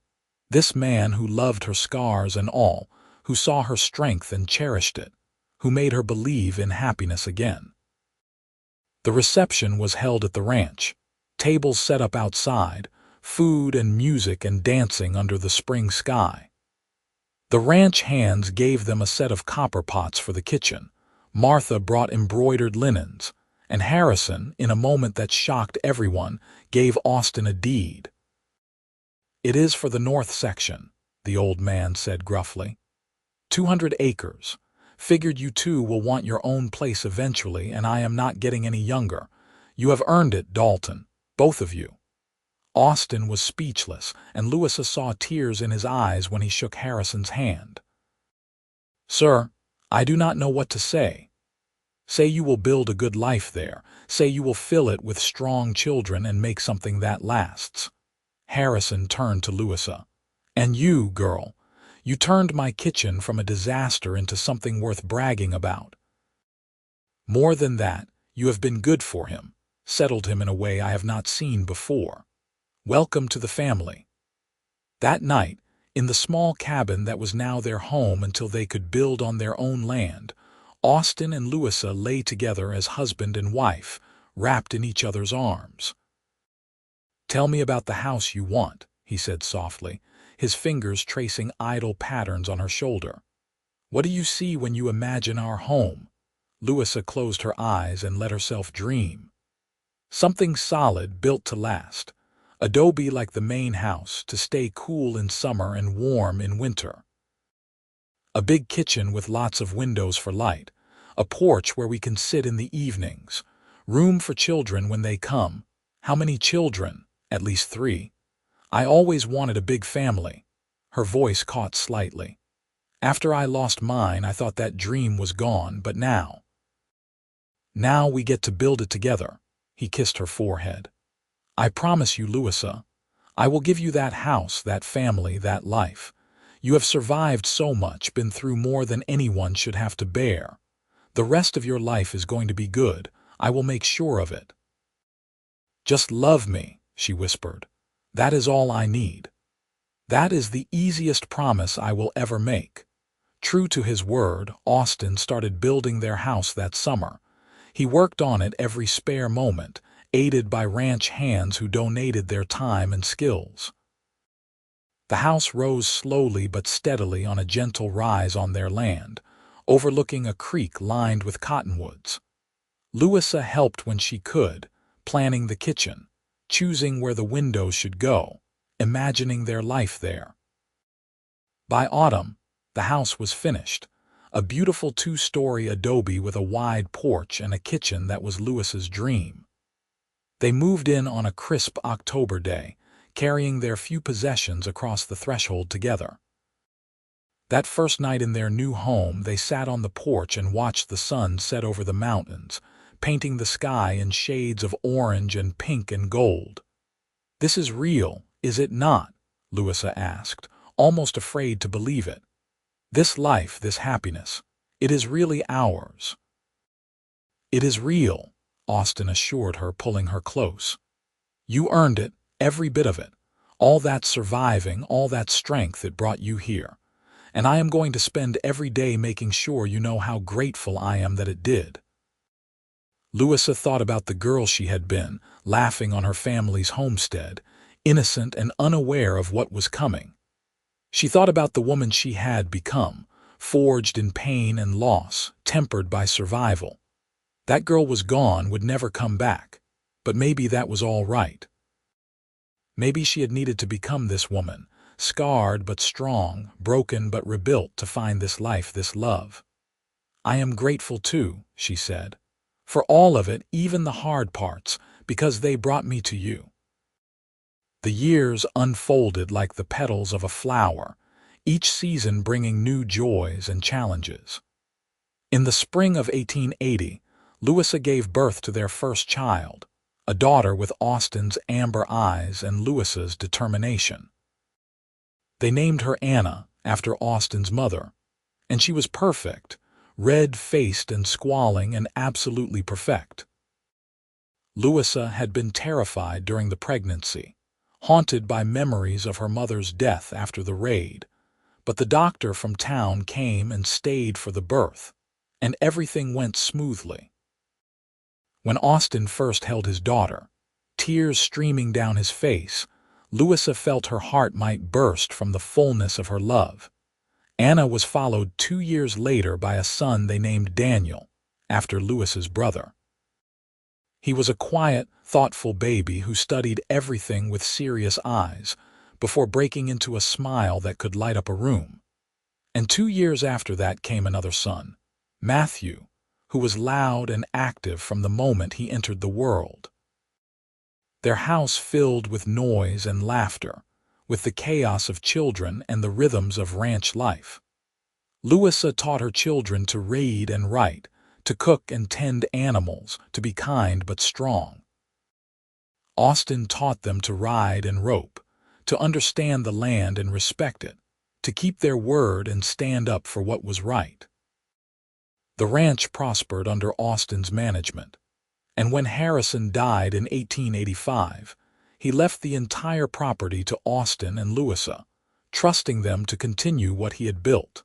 [SPEAKER 1] This man who loved her scars and all, who saw her strength and cherished it, who made her believe in happiness again. The reception was held at the ranch, tables set up outside, food and music and dancing under the spring sky. The ranch hands gave them a set of copper pots for the kitchen. Martha brought embroidered linens, and Harrison, in a moment that shocked everyone, gave Austin a deed. "It is for the north section," the old man said gruffly. 200 acres. Figured you two will want your own place eventually, and I am not getting any younger. You have earned it, Dalton, both of you." Austin was speechless, and Louisa saw tears in his eyes when he shook Harrison's hand. "Sir, I do not know what to say. Say you will build a good life there. Say you will fill it with strong children and make something that lasts." Harrison turned to Louisa. "And you, girl, you turned my kitchen from a disaster into something worth bragging about. More than that, you have been good for him, settled him in a way I have not seen before. Welcome to the family." That night, in the small cabin that was now their home until they could build on their own land, Austin and Louisa lay together as husband and wife, wrapped in each other's arms. "Tell me about the house you want," he said softly, his fingers tracing idle patterns on her shoulder. "What do you see when you imagine our home?" Louisa closed her eyes and let herself dream. Something solid, built to last. Adobe like the main house, to stay cool in summer and warm in winter. A big kitchen with lots of windows for light. A porch where we can sit in the evenings. Room for children when they come. How many children? At least 3. I always wanted a big family. Her voice caught slightly. After I lost mine, I thought that dream was gone, but now we get to build it together. He kissed her forehead. "I promise you, Louisa, I will give you that house, that family, that life. You have survived so much, been through more than anyone should have to bear. The rest of your life is going to be good. I will make sure of it." "Just love me," she whispered. "That is all I need." That is the easiest promise I will ever make. True to his word, Austin started building their house that summer. He worked on it every spare moment, aided by ranch hands who donated their time and skills. The house rose slowly but steadily on a gentle rise on their land, overlooking a creek lined with cottonwoods. Louisa helped when she could, planning the kitchen, choosing where the windows should go, imagining their life there. By autumn, the house was finished, a beautiful 2-story adobe with a wide porch and a kitchen that was Louisa's dream. They moved in on a crisp October day, carrying their few possessions across the threshold together. That first night in their new home, they sat on the porch and watched the sun set over the mountains, painting the sky in shades of orange and pink and gold. "This is real, is it not?" Louisa asked, almost afraid to believe it. "This life, this happiness, it is really ours." "It is real," Austin assured her, pulling her close. "You earned it, every bit of it. All that surviving, all that strength, it brought you here. And I am going to spend every day making sure you know how grateful I am that it did." Louisa thought about the girl she had been, laughing on her family's homestead, innocent and unaware of what was coming. She thought about the woman she had become, forged in pain and loss, tempered by survival. That girl was gone, would never come back, but maybe that was all right. Maybe she had needed to become this woman, scarred but strong, broken but rebuilt to find this life, this love. I am grateful too, she said, for all of it, even the hard parts, because they brought me to you. The years unfolded like the petals of a flower, each season bringing new joys and challenges. In the spring of 1880, Louisa gave birth to their first child, a daughter with Austin's amber eyes and Louisa's determination. They named her Anna, after Austin's mother, and she was perfect, red-faced and squalling and absolutely perfect. Louisa had been terrified during the pregnancy, haunted by memories of her mother's death after the raid, but the doctor from town came and stayed for the birth, and everything went smoothly. When Austin first held his daughter, tears streaming down his face, Louisa felt her heart might burst from the fullness of her love. Anna was followed 2 years later by a son they named Daniel, after Louisa's brother. He was a quiet, thoughtful baby who studied everything with serious eyes, before breaking into a smile that could light up a room. And 2 years after that came another son, Matthew, who was loud and active from the moment he entered the world. Their house filled with noise and laughter, with the chaos of children and the rhythms of ranch life. Louisa taught her children to read and write, to cook and tend animals, to be kind but strong. Austin taught them to ride and rope, to understand the land and respect it, to keep their word and stand up for what was right. The ranch prospered under Austin's management, and when Harrison died in 1885, he left the entire property to Austin and Louisa, trusting them to continue what he had built.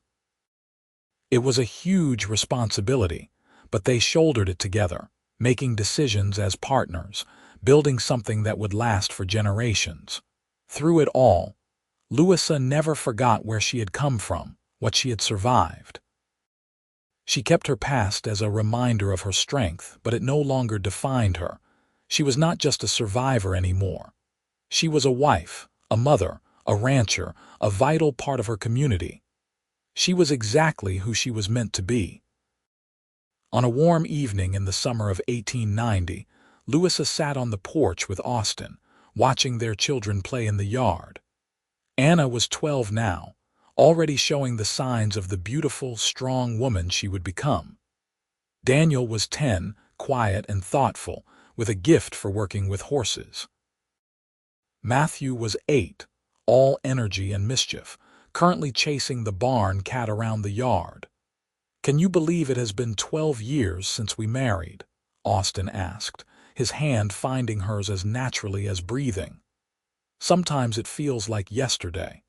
[SPEAKER 1] It was a huge responsibility, but they shouldered it together, making decisions as partners, building something that would last for generations. Through it all, Louisa never forgot where she had come from, what she had survived. She kept her past as a reminder of her strength, but it no longer defined her. She was not just a survivor anymore. She was a wife, a mother, a rancher, a vital part of her community. She was exactly who she was meant to be. On a warm evening in the summer of 1890, Louisa sat on the porch with Austin, watching their children play in the yard. Anna was 12 now, already showing the signs of the beautiful, strong woman she would become. Daniel was 10, quiet and thoughtful, with a gift for working with horses. Matthew was 8, all energy and mischief, currently chasing the barn cat around the yard. "Can you believe it has been 12 years since we married?" Austin asked, his hand finding hers as naturally as breathing. "Sometimes it feels like yesterday.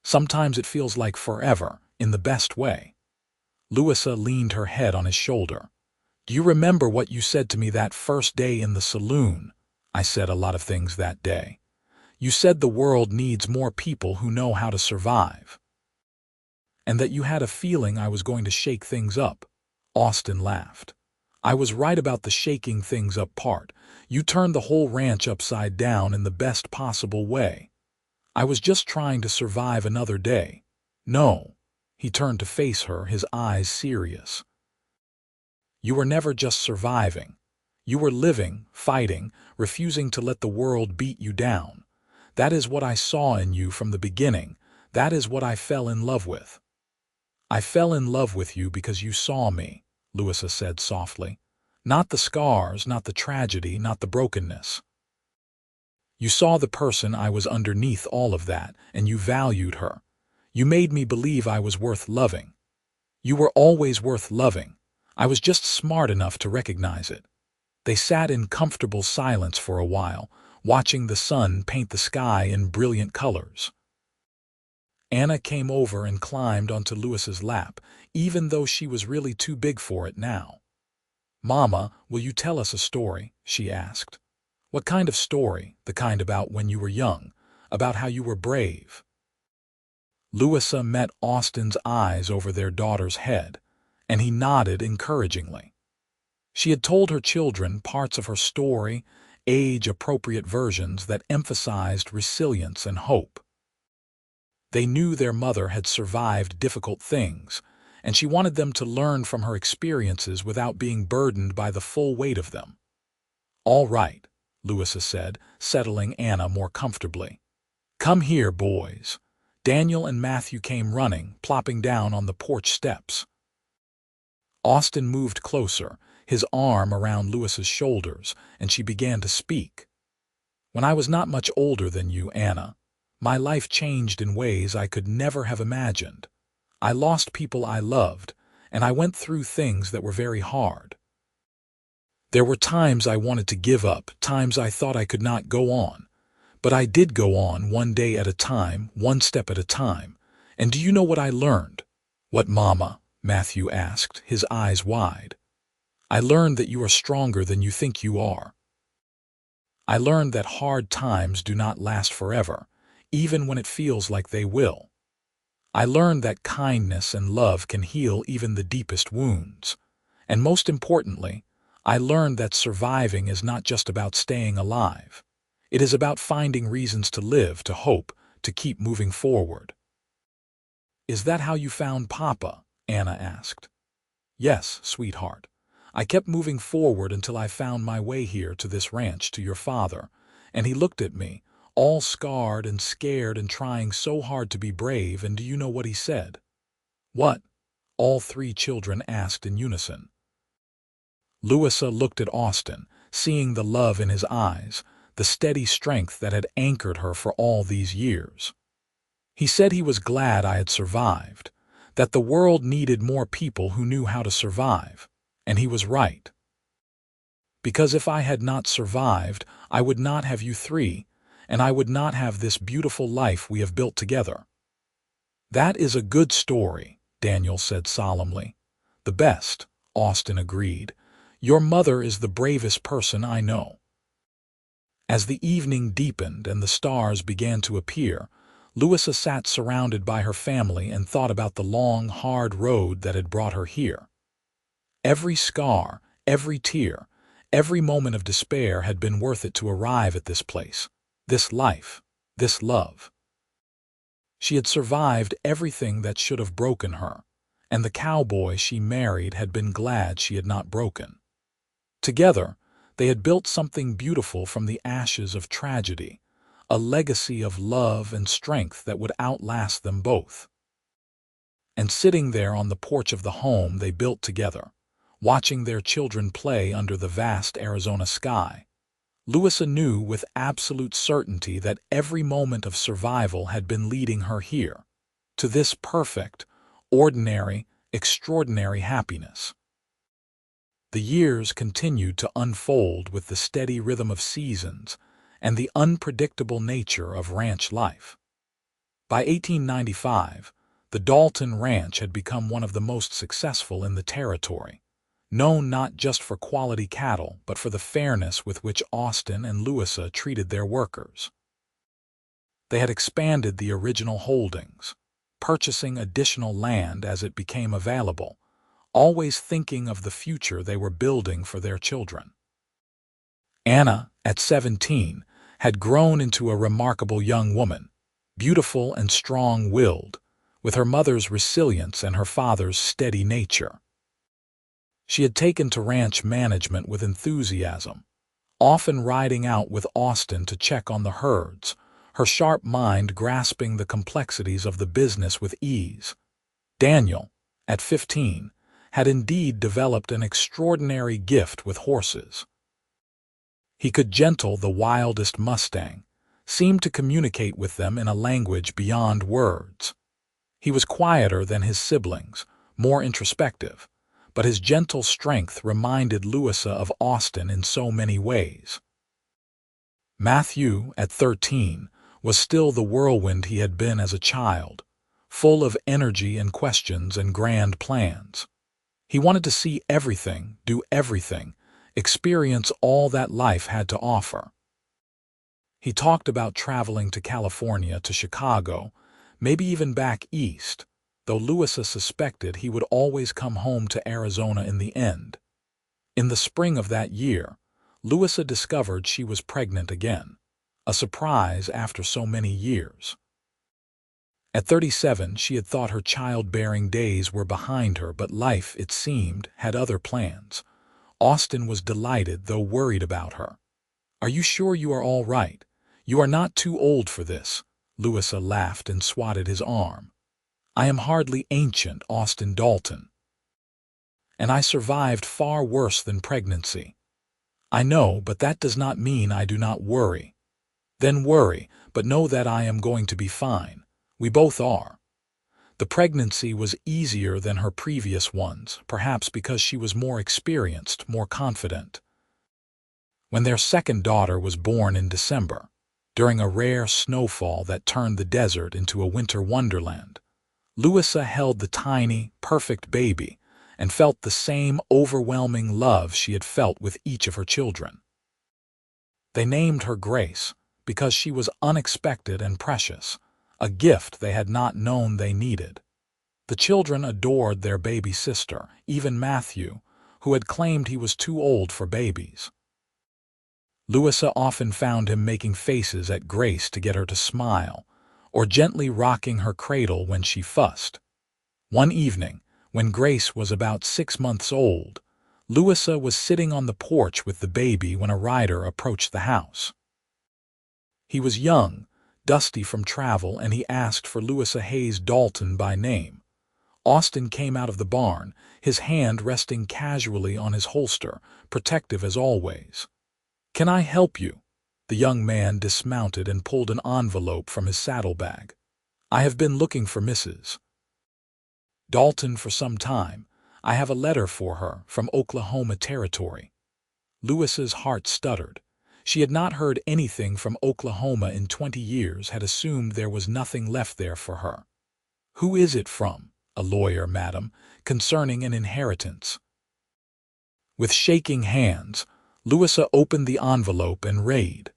[SPEAKER 1] Sometimes it feels like forever, in the best way." Louisa leaned her head on his shoulder. "Do you remember what you said to me that first day in the saloon?" "I said a lot of things that day. You said the world needs more people who know how to survive. And that you had a feeling I was going to shake things up." Austin laughed. "I was right about the shaking things up part. You turned the whole ranch upside down in the best possible way. I was just trying to survive another day." "No." He turned to face her, his eyes serious. "You were never just surviving. You were living, fighting, refusing to let the world beat you down. That is what I saw in you from the beginning. That is what I fell in love with." "I fell in love with you because you saw me," Louisa said softly. "Not the scars, not the tragedy, not the brokenness. You saw the person I was underneath all of that, and you valued her. You made me believe I was worth loving. You were always worth loving. I was just smart enough to recognize it." They sat in comfortable silence for a while, watching the sun paint the sky in brilliant colors. Anna came over and climbed onto Louisa's lap, even though she was really too big for it now. "Mama, will you tell us a story?" she asked. "What kind of story? The kind about when you were young, about how you were brave?" Louisa met Austin's eyes over their daughter's head, and he nodded encouragingly. She had told her children parts of her story, age-appropriate versions that emphasized resilience and hope. They knew their mother had survived difficult things, and she wanted them to learn from her experiences without being burdened by the full weight of them. "All right," Louisa said, settling Anna more comfortably. "Come here, boys." Daniel and Matthew came running, plopping down on the porch steps. Austin moved closer, his arm around Louisa's shoulders, and she began to speak. "When I was not much older than you, Anna, my life changed in ways I could never have imagined. I lost people I loved, and I went through things that were very hard. There were times I wanted to give up, times I thought I could not go on. But I did go on, one day at a time, one step at a time. And do you know what I learned?" "What, Mama?" Matthew asked, his eyes wide. "I learned that you are stronger than you think you are. I learned that hard times do not last forever, even when it feels like they will. I learned that kindness and love can heal even the deepest wounds. And most importantly, I learned that surviving is not just about staying alive. It is about finding reasons to live, to hope, to keep moving forward." "Is that how you found Papa?" Anna asked. "Yes, sweetheart. I kept moving forward until I found my way here to this ranch, to your father, and he looked at me, all scarred and scared and trying so hard to be brave, and do you know what he said?" "What?" all three children asked in unison. Louisa looked at Austin, seeing the love in his eyes, the steady strength that had anchored her for all these years. "He said he was glad I had survived, that the world needed more people who knew how to survive, and he was right. Because if I had not survived, I would not have you three, and I would not have this beautiful life we have built together." "That is a good story," Daniel said solemnly. "The best," Austin agreed. "Your mother is the bravest person I know." As the evening deepened and the stars began to appear, Louisa sat surrounded by her family and thought about the long, hard road that had brought her here. Every scar, every tear, every moment of despair had been worth it to arrive at this place, this life, this love. She had survived everything that should have broken her, and the cowboy she married had been glad she had not broken. Together, they had built something beautiful from the ashes of tragedy, a legacy of love and strength that would outlast them both. And sitting there on the porch of the home they built together, watching their children play under the vast Arizona sky, Louisa knew with absolute certainty that every moment of survival had been leading her here, to this perfect, ordinary, extraordinary happiness. The years continued to unfold with the steady rhythm of seasons and the unpredictable nature of ranch life. By 1895, the Dalton Ranch had become one of the most successful in the territory, known not just for quality cattle but for the fairness with which Austin and Louisa treated their workers. They had expanded the original holdings, purchasing additional land as it became available, always thinking of the future they were building for their children. Anna, at 17, had grown into a remarkable young woman, beautiful and strong-willed, with her mother's resilience and her father's steady nature. She had taken to ranch management with enthusiasm, often riding out with Austin to check on the herds, her sharp mind grasping the complexities of the business with ease. Daniel, at 15, had indeed developed an extraordinary gift with horses. He could gentle the wildest mustang, seemed to communicate with them in a language beyond words. He was quieter than his siblings, more introspective, but his gentle strength reminded Louisa of Austin in so many ways. Matthew, at 13, was still the whirlwind he had been as a child, full of energy and questions and grand plans. He wanted to see everything, do everything, experience all that life had to offer. He talked about traveling to California, to Chicago, maybe even back east, though Louisa suspected he would always come home to Arizona in the end. In the spring of that year, Louisa discovered she was pregnant again, a surprise after so many years. At 37, she had thought her childbearing days were behind her, but life, it seemed, had other plans. Austin was delighted, though worried about her. "Are you sure you are all right? You are not too old for this." Louisa laughed and swatted his arm. "I am hardly ancient, Austin Dalton. And I survived far worse than pregnancy." "I know, but that does not mean I do not worry." "Then worry, but know that I am going to be fine. We both are." The pregnancy was easier than her previous ones, perhaps because she was more experienced, more confident. When their second daughter was born in December, during a rare snowfall that turned the desert into a winter wonderland, Louisa held the tiny, perfect baby and felt the same overwhelming love she had felt with each of her children. They named her Grace because she was unexpected and precious, a gift they had not known they needed. The children adored their baby sister, even Matthew, who had claimed he was too old for babies. Louisa often found him making faces at Grace to get her to smile, or gently rocking her cradle when she fussed. One evening, when Grace was about 6 months old, Louisa was sitting on the porch with the baby when a rider approached the house. He was young, dusty from travel, and he asked for Louisa Hayes Dalton by name. Austin came out of the barn, his hand resting casually on his holster, protective as always. "Can I help you?" The young man dismounted and pulled an envelope from his saddlebag. "I have been looking for Mrs. Dalton for some time. I have a letter for her from Oklahoma Territory." Louisa's heart stuttered. She had not heard anything from Oklahoma in 20 years, had assumed there was nothing left there for her. "Who is it from?" "A lawyer, madam, concerning an inheritance." With shaking hands, Louisa opened the envelope and read.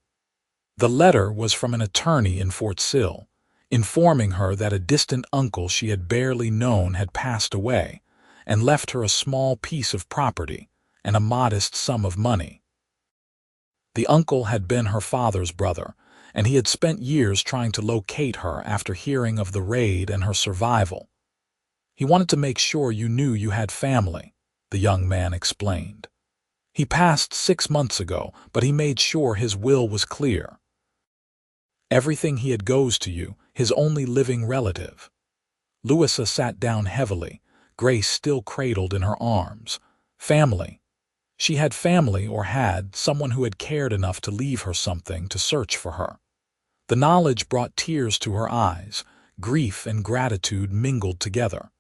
[SPEAKER 1] The letter was from an attorney in Fort Sill, informing her that a distant uncle she had barely known had passed away and left her a small piece of property and a modest sum of money. The uncle had been her father's brother, and he had spent years trying to locate her after hearing of the raid and her survival. "He wanted to make sure you knew you had family," the young man explained. "He passed 6 months ago, but he made sure his will was clear. Everything he had goes to you, his only living relative." Louisa sat down heavily, Grace still cradled in her arms. Family. She had family, or had someone who had cared enough to leave her something to search for her. The knowledge brought tears to her eyes, grief and gratitude mingled together.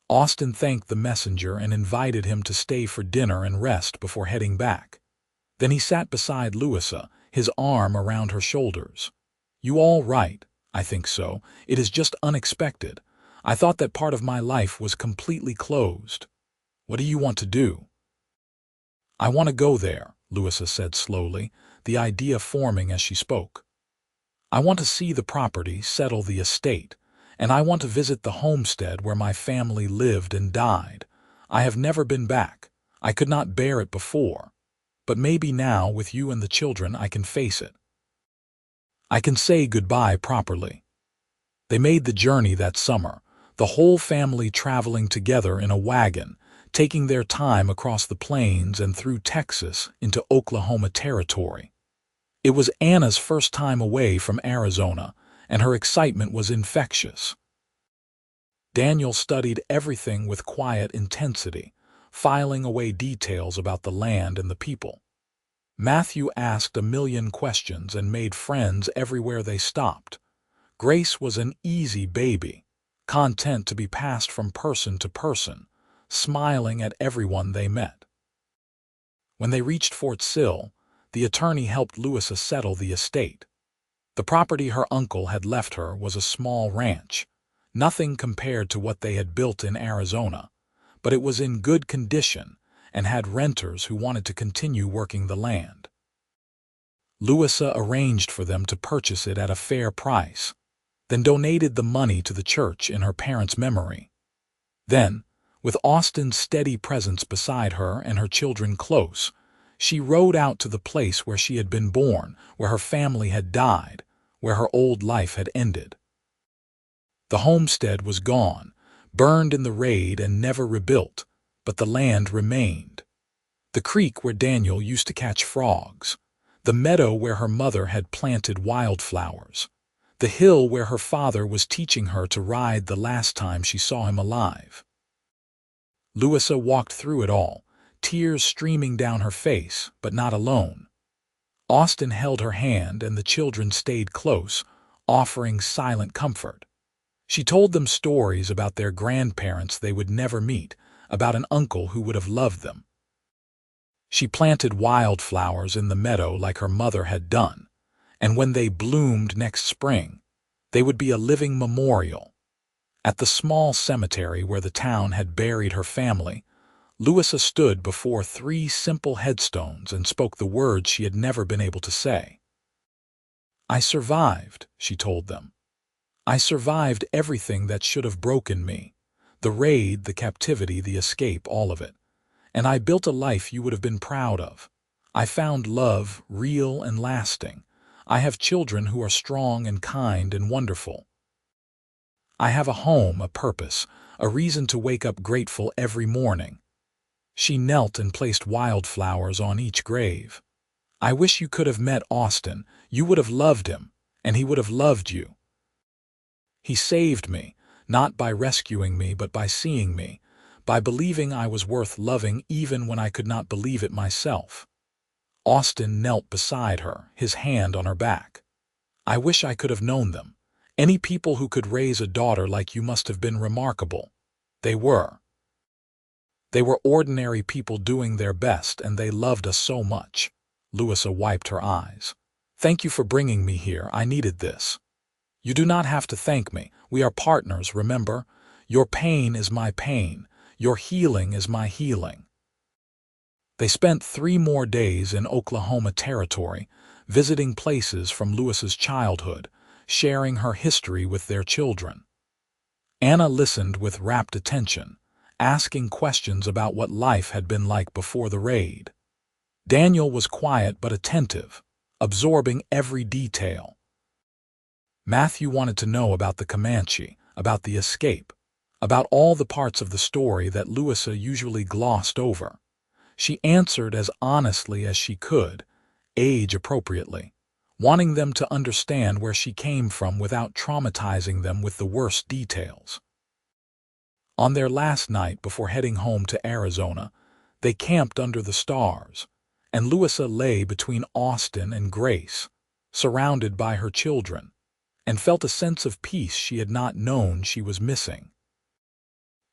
[SPEAKER 1] Austin thanked the messenger and invited him to stay for dinner and rest before heading back. Then he sat beside Louisa, his arm around her shoulders. "You all right?" "I think so. It is just unexpected. I thought that part of my life was completely closed." "What do you want to do?" "I want to go there," Louisa said slowly, the idea forming as she spoke. "I want to see the property, settle the estate, and I want to visit the homestead where my family lived and died. I have never been back. I could not bear it before. But maybe now, with you and the children, I can face it. I can say goodbye properly." They made the journey that summer, the whole family traveling together in a wagon, taking their time across the plains and through Texas into Oklahoma Territory. It was Anna's first time away from Arizona, and her excitement was infectious. Daniel studied everything with quiet intensity, filing away details about the land and the people. Matthew asked a million questions and made friends everywhere they stopped. Grace was an easy baby, content to be passed from person to person, smiling at everyone they met. When they reached Fort Sill, the attorney helped Louisa settle the estate. The property her uncle had left her was a small ranch, nothing compared to what they had built in Arizona, but it was in good condition and had renters who wanted to continue working the land. Louisa arranged for them to purchase it at a fair price, then donated the money to the church in her parents' memory. Then, with Austin's steady presence beside her and her children close, she rode out to the place where she had been born, where her family had died, where her old life had ended. The homestead was gone, burned in the raid and never rebuilt, but the land remained. The creek where Daniel used to catch frogs, the meadow where her mother had planted wildflowers, the hill where her father was teaching her to ride the last time she saw him alive. Louisa walked through it all, tears streaming down her face, but not alone. Austin held her hand and the children stayed close, offering silent comfort. She told them stories about their grandparents they would never meet, about an uncle who would have loved them. She planted wildflowers in the meadow like her mother had done, and when they bloomed next spring, they would be a living memorial. At the small cemetery where the town had buried her family, Louisa stood before 3 simple headstones and spoke the words she had never been able to say. "I survived," she told them. "I survived everything that should have broken me. The raid, the captivity, the escape, all of it. And I built a life you would have been proud of. I found love, real and lasting. I have children who are strong and kind and wonderful. I have a home, a purpose, a reason to wake up grateful every morning." She knelt and placed wildflowers on each grave. "I wish you could have met Austin. You would have loved him, and he would have loved you. He saved me, not by rescuing me, but by seeing me, by believing I was worth loving even when I could not believe it myself." Austin knelt beside her, his hand on her back. "I wish I could have known them. Any people who could raise a daughter like you must have been remarkable." They were. They were ordinary people doing their best, and they loved us so much. Louisa wiped her eyes. "Thank you for bringing me here. I needed this." "You do not have to thank me. We are partners, remember? Your pain is my pain. Your healing is my healing." They spent 3 more days in Oklahoma Territory, visiting places from Louisa's childhood, sharing her history with their children. Anna listened with rapt attention, asking questions about what life had been like before the raid. Daniel was quiet but attentive, absorbing every detail. Matthew wanted to know about the Comanche, about the escape, about all the parts of the story that Louisa usually glossed over. She answered as honestly as she could, age-appropriately, wanting them to understand where she came from without traumatizing them with the worst details. On their last night before heading home to Arizona, they camped under the stars, and Louisa lay between Austin and Grace, surrounded by her children, and felt a sense of peace she had not known she was missing.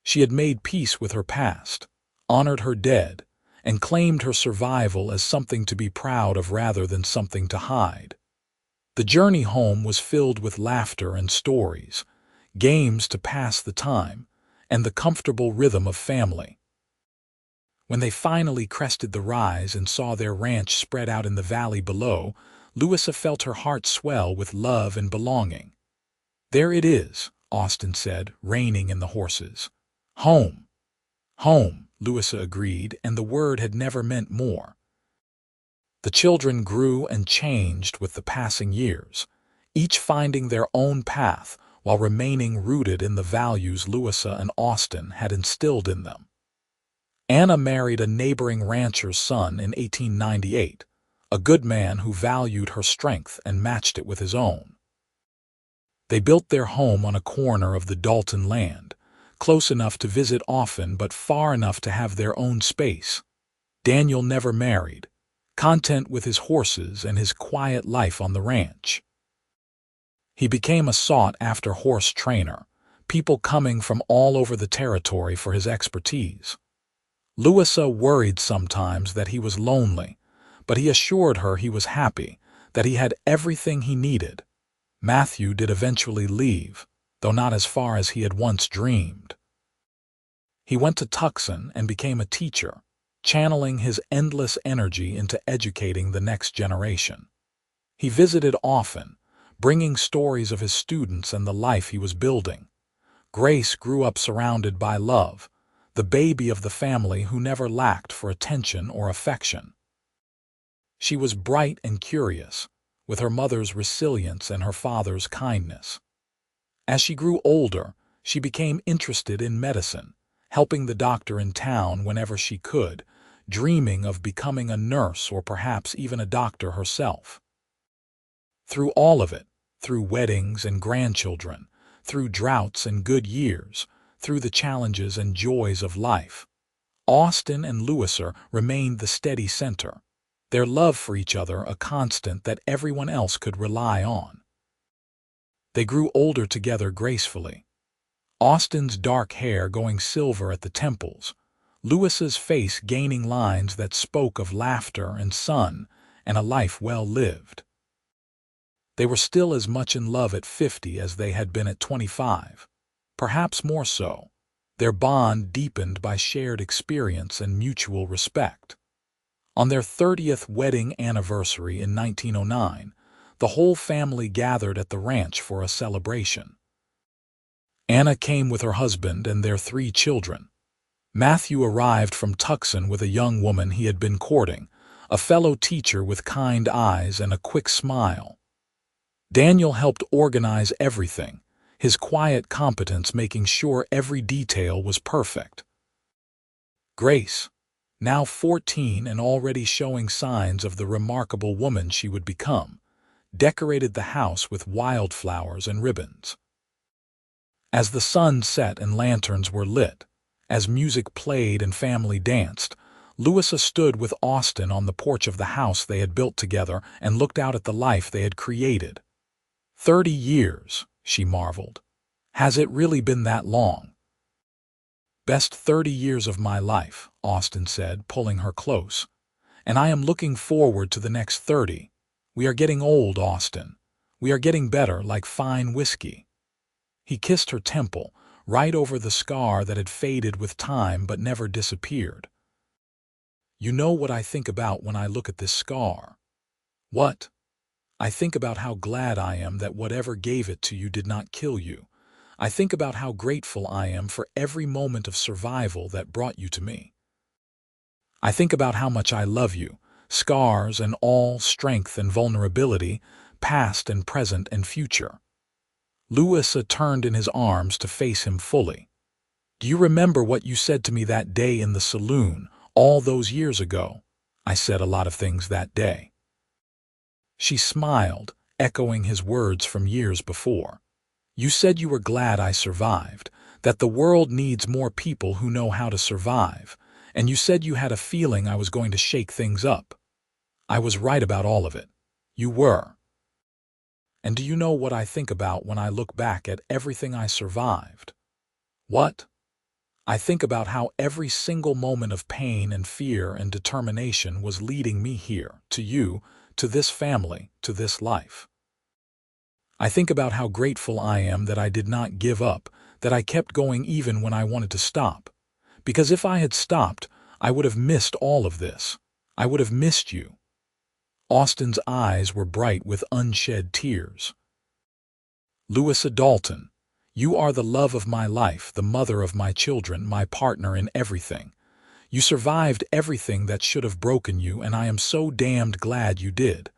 [SPEAKER 1] She had made peace with her past, honored her dead, and claimed her survival as something to be proud of rather than something to hide. The journey home was filled with laughter and stories, games to pass the time, and the comfortable rhythm of family. When they finally crested the rise and saw their ranch spread out in the valley below, Louisa felt her heart swell with love and belonging. "There it is," Austin said, reining in the horses. "Home." "Home," Louisa agreed, and the word had never meant more. The children grew and changed with the passing years, each finding their own path while remaining rooted in the values Louisa and Austin had instilled in them. Anna married a neighboring rancher's son in 1898, a good man who valued her strength and matched it with his own. They built their home on a corner of the Dalton land, close enough to visit often but far enough to have their own space. Daniel never married, content with his horses and his quiet life on the ranch. He became a sought-after horse trainer, people coming from all over the territory for his expertise. Louisa worried sometimes that he was lonely, but he assured her he was happy, that he had everything he needed. Matthew did eventually leave, though not as far as he had once dreamed. He went to Tucson and became a teacher, channeling his endless energy into educating the next generation. He visited often, bringing stories of his students and the life he was building. Grace grew up surrounded by love, the baby of the family who never lacked for attention or affection. She was bright and curious, with her mother's resilience and her father's kindness. As she grew older, she became interested in medicine, helping the doctor in town whenever she could, dreaming of becoming a nurse or perhaps even a doctor herself. Through all of it, through weddings and grandchildren, through droughts and good years, through the challenges and joys of life, Austin and Louisa remained the steady center, their love for each other a constant that everyone else could rely on. They grew older together gracefully, Austin's dark hair going silver at the temples, Louisa's face gaining lines that spoke of laughter and sun and a life well lived. They were still as much in love at 50 as they had been at 25, perhaps more so, their bond deepened by shared experience and mutual respect. On their 30th wedding anniversary in 1909, the whole family gathered at the ranch for a celebration. Anna came with her husband and their 3 children. Matthew arrived from Tucson with a young woman he had been courting, a fellow teacher with kind eyes and a quick smile. Daniel helped organize everything, his quiet competence making sure every detail was perfect. Grace, now 14 and already showing signs of the remarkable woman she would become, decorated the house with wildflowers and ribbons. As the sun set and lanterns were lit, as music played and family danced, Louisa stood with Austin on the porch of the house they had built together and looked out at the life they had created. 30 years, she marveled. Has it really been that long? Best 30 years of my life, Austin said, pulling her close. And I am looking forward to the next 30. We are getting old, Austin. We are getting better, like fine whiskey. He kissed her temple, right over the scar that had faded with time but never disappeared. You know what I think about when I look at this scar? What? I think about how glad I am that whatever gave it to you did not kill you. I think about how grateful I am for every moment of survival that brought you to me. I think about how much I love you, scars and all, strength and vulnerability, past and present and future. Louisa turned in his arms to face him fully. Do you remember what you said to me that day in the saloon, all those years ago? I said a lot of things that day. She smiled, echoing his words from years before. You said you were glad I survived, that the world needs more people who know how to survive, and you said you had a feeling I was going to shake things up. I was right about all of it. You were. And do you know what I think about when I look back at everything I survived? What? I think about how every single moment of pain and fear and determination was leading me here, to you, to this family, to this life. I think about how grateful I am that I did not give up, that I kept going even when I wanted to stop. Because if I had stopped, I would have missed all of this. I would have missed you. Austin's eyes were bright with unshed tears. Louisa Dalton, you are the love of my life, the mother of my children, my partner in everything. You survived everything that should have broken you, and I am so damned glad you did.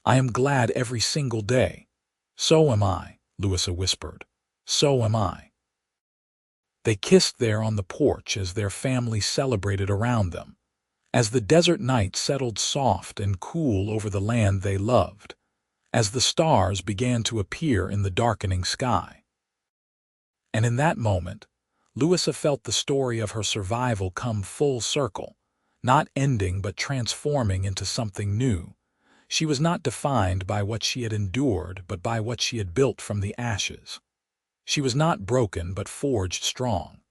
[SPEAKER 1] I am glad every single day. So am I, Louisa whispered. So am I. They kissed there on the porch as their family celebrated around them, as the desert night settled soft and cool over the land they loved, as the stars began to appear in the darkening sky. And in that moment, Louisa felt the story of her survival come full circle, not ending but transforming into something new. She was not defined by what she had endured, but by what she had built from the ashes. She was not broken, but forged strong.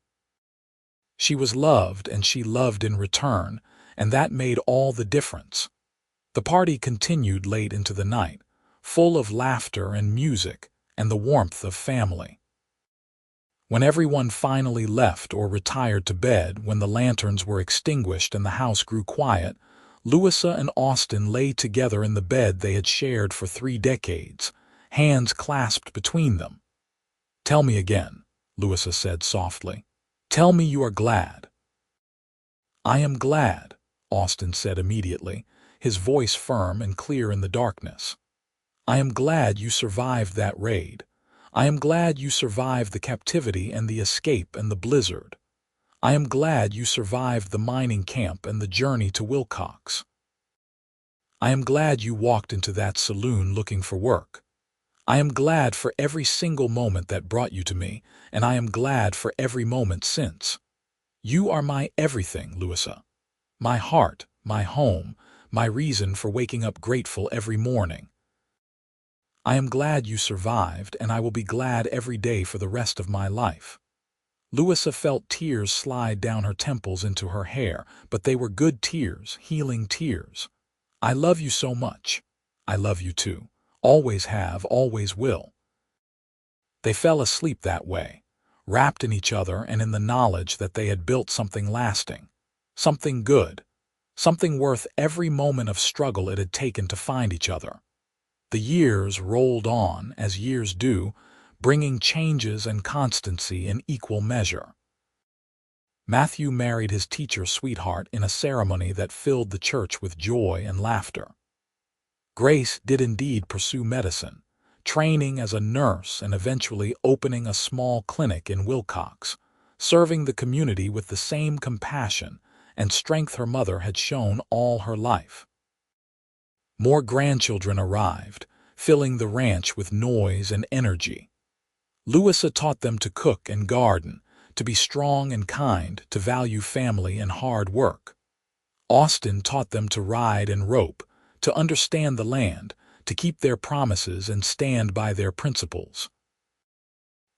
[SPEAKER 1] She was loved, and she loved in return, and that made all the difference. The party continued late into the night, full of laughter and music and the warmth of family. When everyone finally left or retired to bed, when the lanterns were extinguished and the house grew quiet, Louisa and Austin lay together in the bed they had shared for 3 decades, hands clasped between them. Tell me again, Louisa said softly. Tell me you are glad. I am glad, Austin said immediately, his voice firm and clear in the darkness. I am glad you survived that raid. I am glad you survived the captivity and the escape and the blizzard. I am glad you survived the mining camp and the journey to Wilcox. I am glad you walked into that saloon looking for work. I am glad for every single moment that brought you to me, and I am glad for every moment since. You are my everything, Louisa. My heart, my home, my reason for waking up grateful every morning. I am glad you survived, and I will be glad every day for the rest of my life. Louisa felt tears slide down her temples into her hair, but they were good tears, healing tears. I love you so much. I love you too. Always have, always will. They fell asleep that way, wrapped in each other and in the knowledge that they had built something lasting, something good, something worth every moment of struggle it had taken to find each other. The years rolled on, as years do, bringing changes and constancy in equal measure. Matthew married his teacher sweetheart in a ceremony that filled the church with joy and laughter. Grace did indeed pursue medicine, training as a nurse and eventually opening a small clinic in Wilcox, serving the community with the same compassion and strength her mother had shown all her life. More grandchildren arrived, filling the ranch with noise and energy. Louisa taught them to cook and garden, to be strong and kind, to value family and hard work. Austin taught them to ride and rope, to understand the land, to keep their promises and stand by their principles.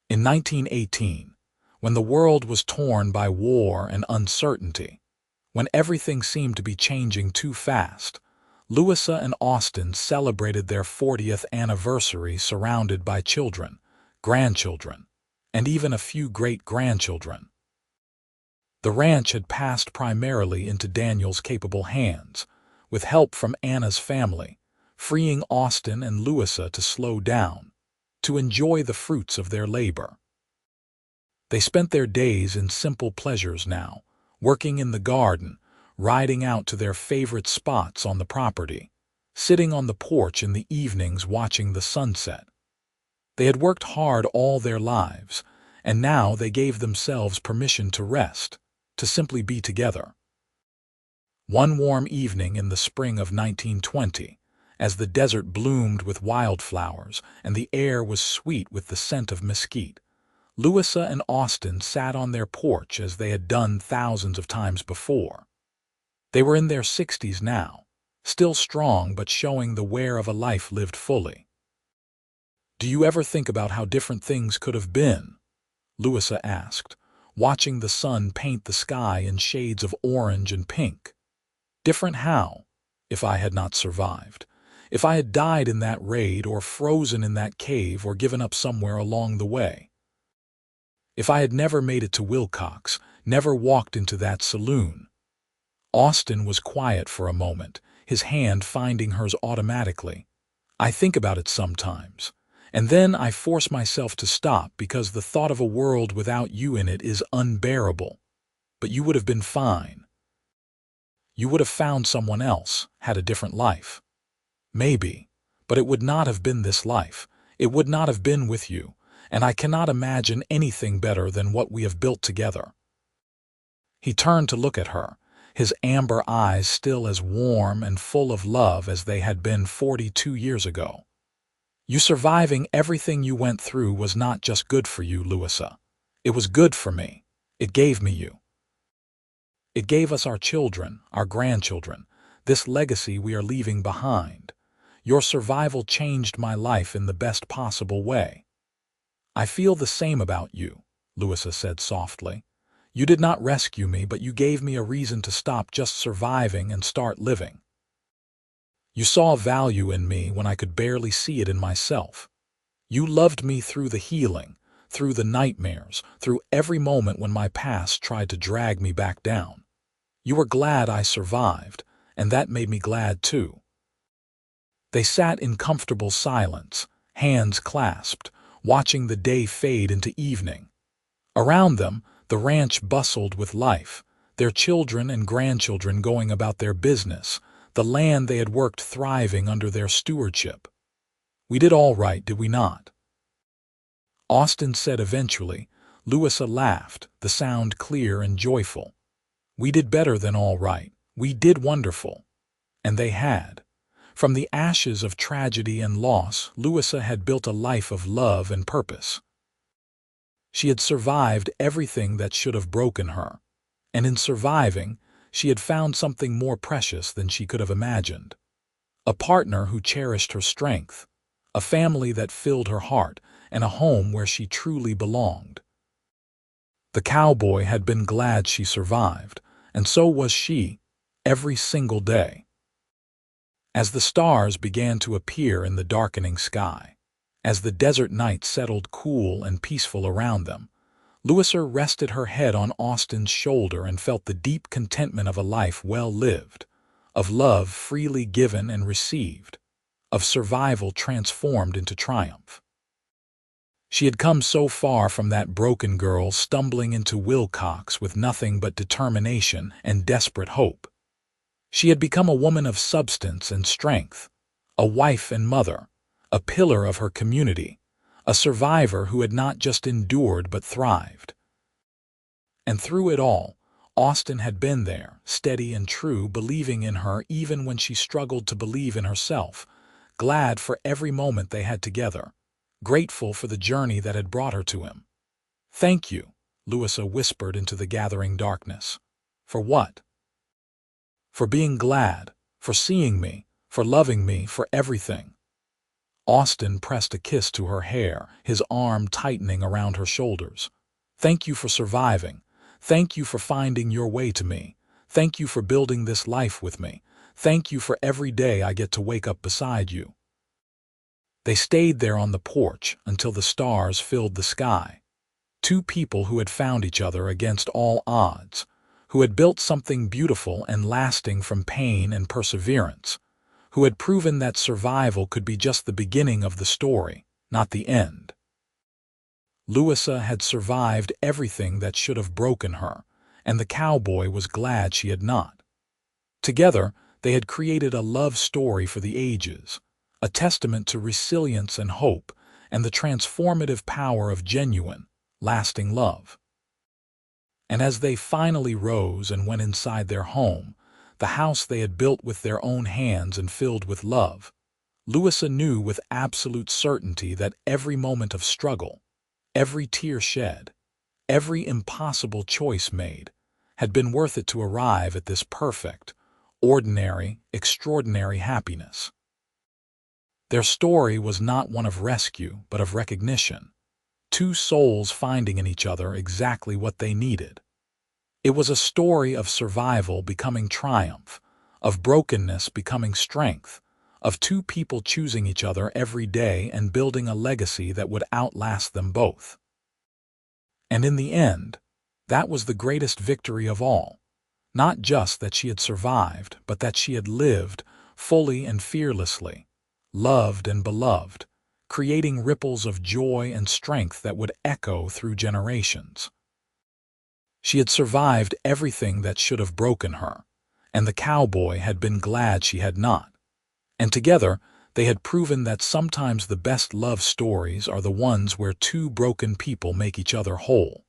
[SPEAKER 1] In 1918, when the world was torn by war and uncertainty, when everything seemed to be changing too fast, Louisa and Austin celebrated their 40th anniversary surrounded by children, grandchildren, and even a few great-grandchildren. The ranch had passed primarily into Daniel's capable hands, with help from Anna's family, freeing Austin and Louisa to slow down, to enjoy the fruits of their labor. They spent their days in simple pleasures now, working in the garden, riding out to their favorite spots on the property, sitting on the porch in the evenings watching the sunset. They had worked hard all their lives, and now they gave themselves permission to rest, to simply be together. One warm evening in the spring of 1920, as the desert bloomed with wildflowers and the air was sweet with the scent of mesquite, Louisa and Austin sat on their porch as they had done thousands of times before. They were in their 60s now, still strong but showing the wear of a life lived fully. "Do you ever think about how different things could have been?" Louisa asked, watching the sun paint the sky in shades of orange and pink. "Different how? If I had not survived. If I had died in that raid or frozen in that cave or given up somewhere along the way. If I had never made it to Wilcox, never walked into that saloon." Austin was quiet for a moment, his hand finding hers automatically. "I think about it sometimes, and then I force myself to stop because the thought of a world without you in it is unbearable. But you would have been fine. You would have found someone else, had a different life. Maybe, but it would not have been this life. It would not have been with you, and I cannot imagine anything better than what we have built together." He turned to look at her, his amber eyes still as warm and full of love as they had been 42 years ago. "You surviving everything you went through was not just good for you, Louisa. It was good for me. It gave me you. It gave us our children, our grandchildren, this legacy we are leaving behind. Your survival changed my life in the best possible way." "I feel the same about you," Louisa said softly. "You did not rescue me, but you gave me a reason to stop just surviving and start living. You saw value in me when I could barely see it in myself. You loved me through the healing, through the nightmares, through every moment when my past tried to drag me back down. You were glad I survived, and that made me glad too." They sat in comfortable silence, hands clasped, watching the day fade into evening. Around them, the ranch bustled with life, their children and grandchildren going about their business, the land they had worked thriving under their stewardship. "We did all right, did we not?" Austin said eventually. Louisa laughed, the sound clear and joyful. We did better than all right. We did wonderful. And they had. From the ashes of tragedy and loss, Louisa had built a life of love and purpose. She had survived everything that should have broken her, and in surviving, she had found something more precious than she could have imagined. A partner who cherished her strength, a family that filled her heart, and a home where she truly belonged. The cowboy had been glad she survived, and so was she, every single day. As the stars began to appear in the darkening sky, as the desert night settled cool and peaceful around them, Louisa rested her head on Austin's shoulder and felt the deep contentment of a life well lived, of love freely given and received, of survival transformed into triumph. She had come so far from that broken girl stumbling into Wilcox with nothing but determination and desperate hope. She had become a woman of substance and strength, a wife and mother, a pillar of her community, a survivor who had not just endured but thrived. And through it all, Austin had been there, steady and true, believing in her even when she struggled to believe in herself, glad for every moment they had together, grateful for the journey that had brought her to him. "Thank you," Louisa whispered into the gathering darkness. "For what?" "For being glad, for seeing me, for loving me, for everything." Austin pressed a kiss to her hair, his arm tightening around her shoulders. "Thank you for surviving. Thank you for finding your way to me. Thank you for building this life with me. Thank you for every day I get to wake up beside you." They stayed there on the porch until the stars filled the sky. Two people who had found each other against all odds, who had built something beautiful and lasting from pain and perseverance, who had proven that survival could be just the beginning of the story, not the end. Louisa had survived everything that should have broken her, and the cowboy was glad she had not. Together, they had created a love story for the ages, a testament to resilience and hope, and the transformative power of genuine, lasting love. And as they finally rose and went inside their home, the house they had built with their own hands and filled with love, Louisa knew with absolute certainty that every moment of struggle, every tear shed, every impossible choice made, had been worth it to arrive at this perfect, ordinary, extraordinary happiness. Their story was not one of rescue, but of recognition, two souls finding in each other exactly what they needed. It was a story of survival becoming triumph, of brokenness becoming strength, of two people choosing each other every day and building a legacy that would outlast them both. And in the end, that was the greatest victory of all. Not just that she had survived, but that she had lived fully and fearlessly, loved and beloved, creating ripples of joy and strength that would echo through generations. She had survived everything that should have broken her, and the cowboy had been glad she had not. And together, they had proven that sometimes the best love stories are the ones where two broken people make each other whole.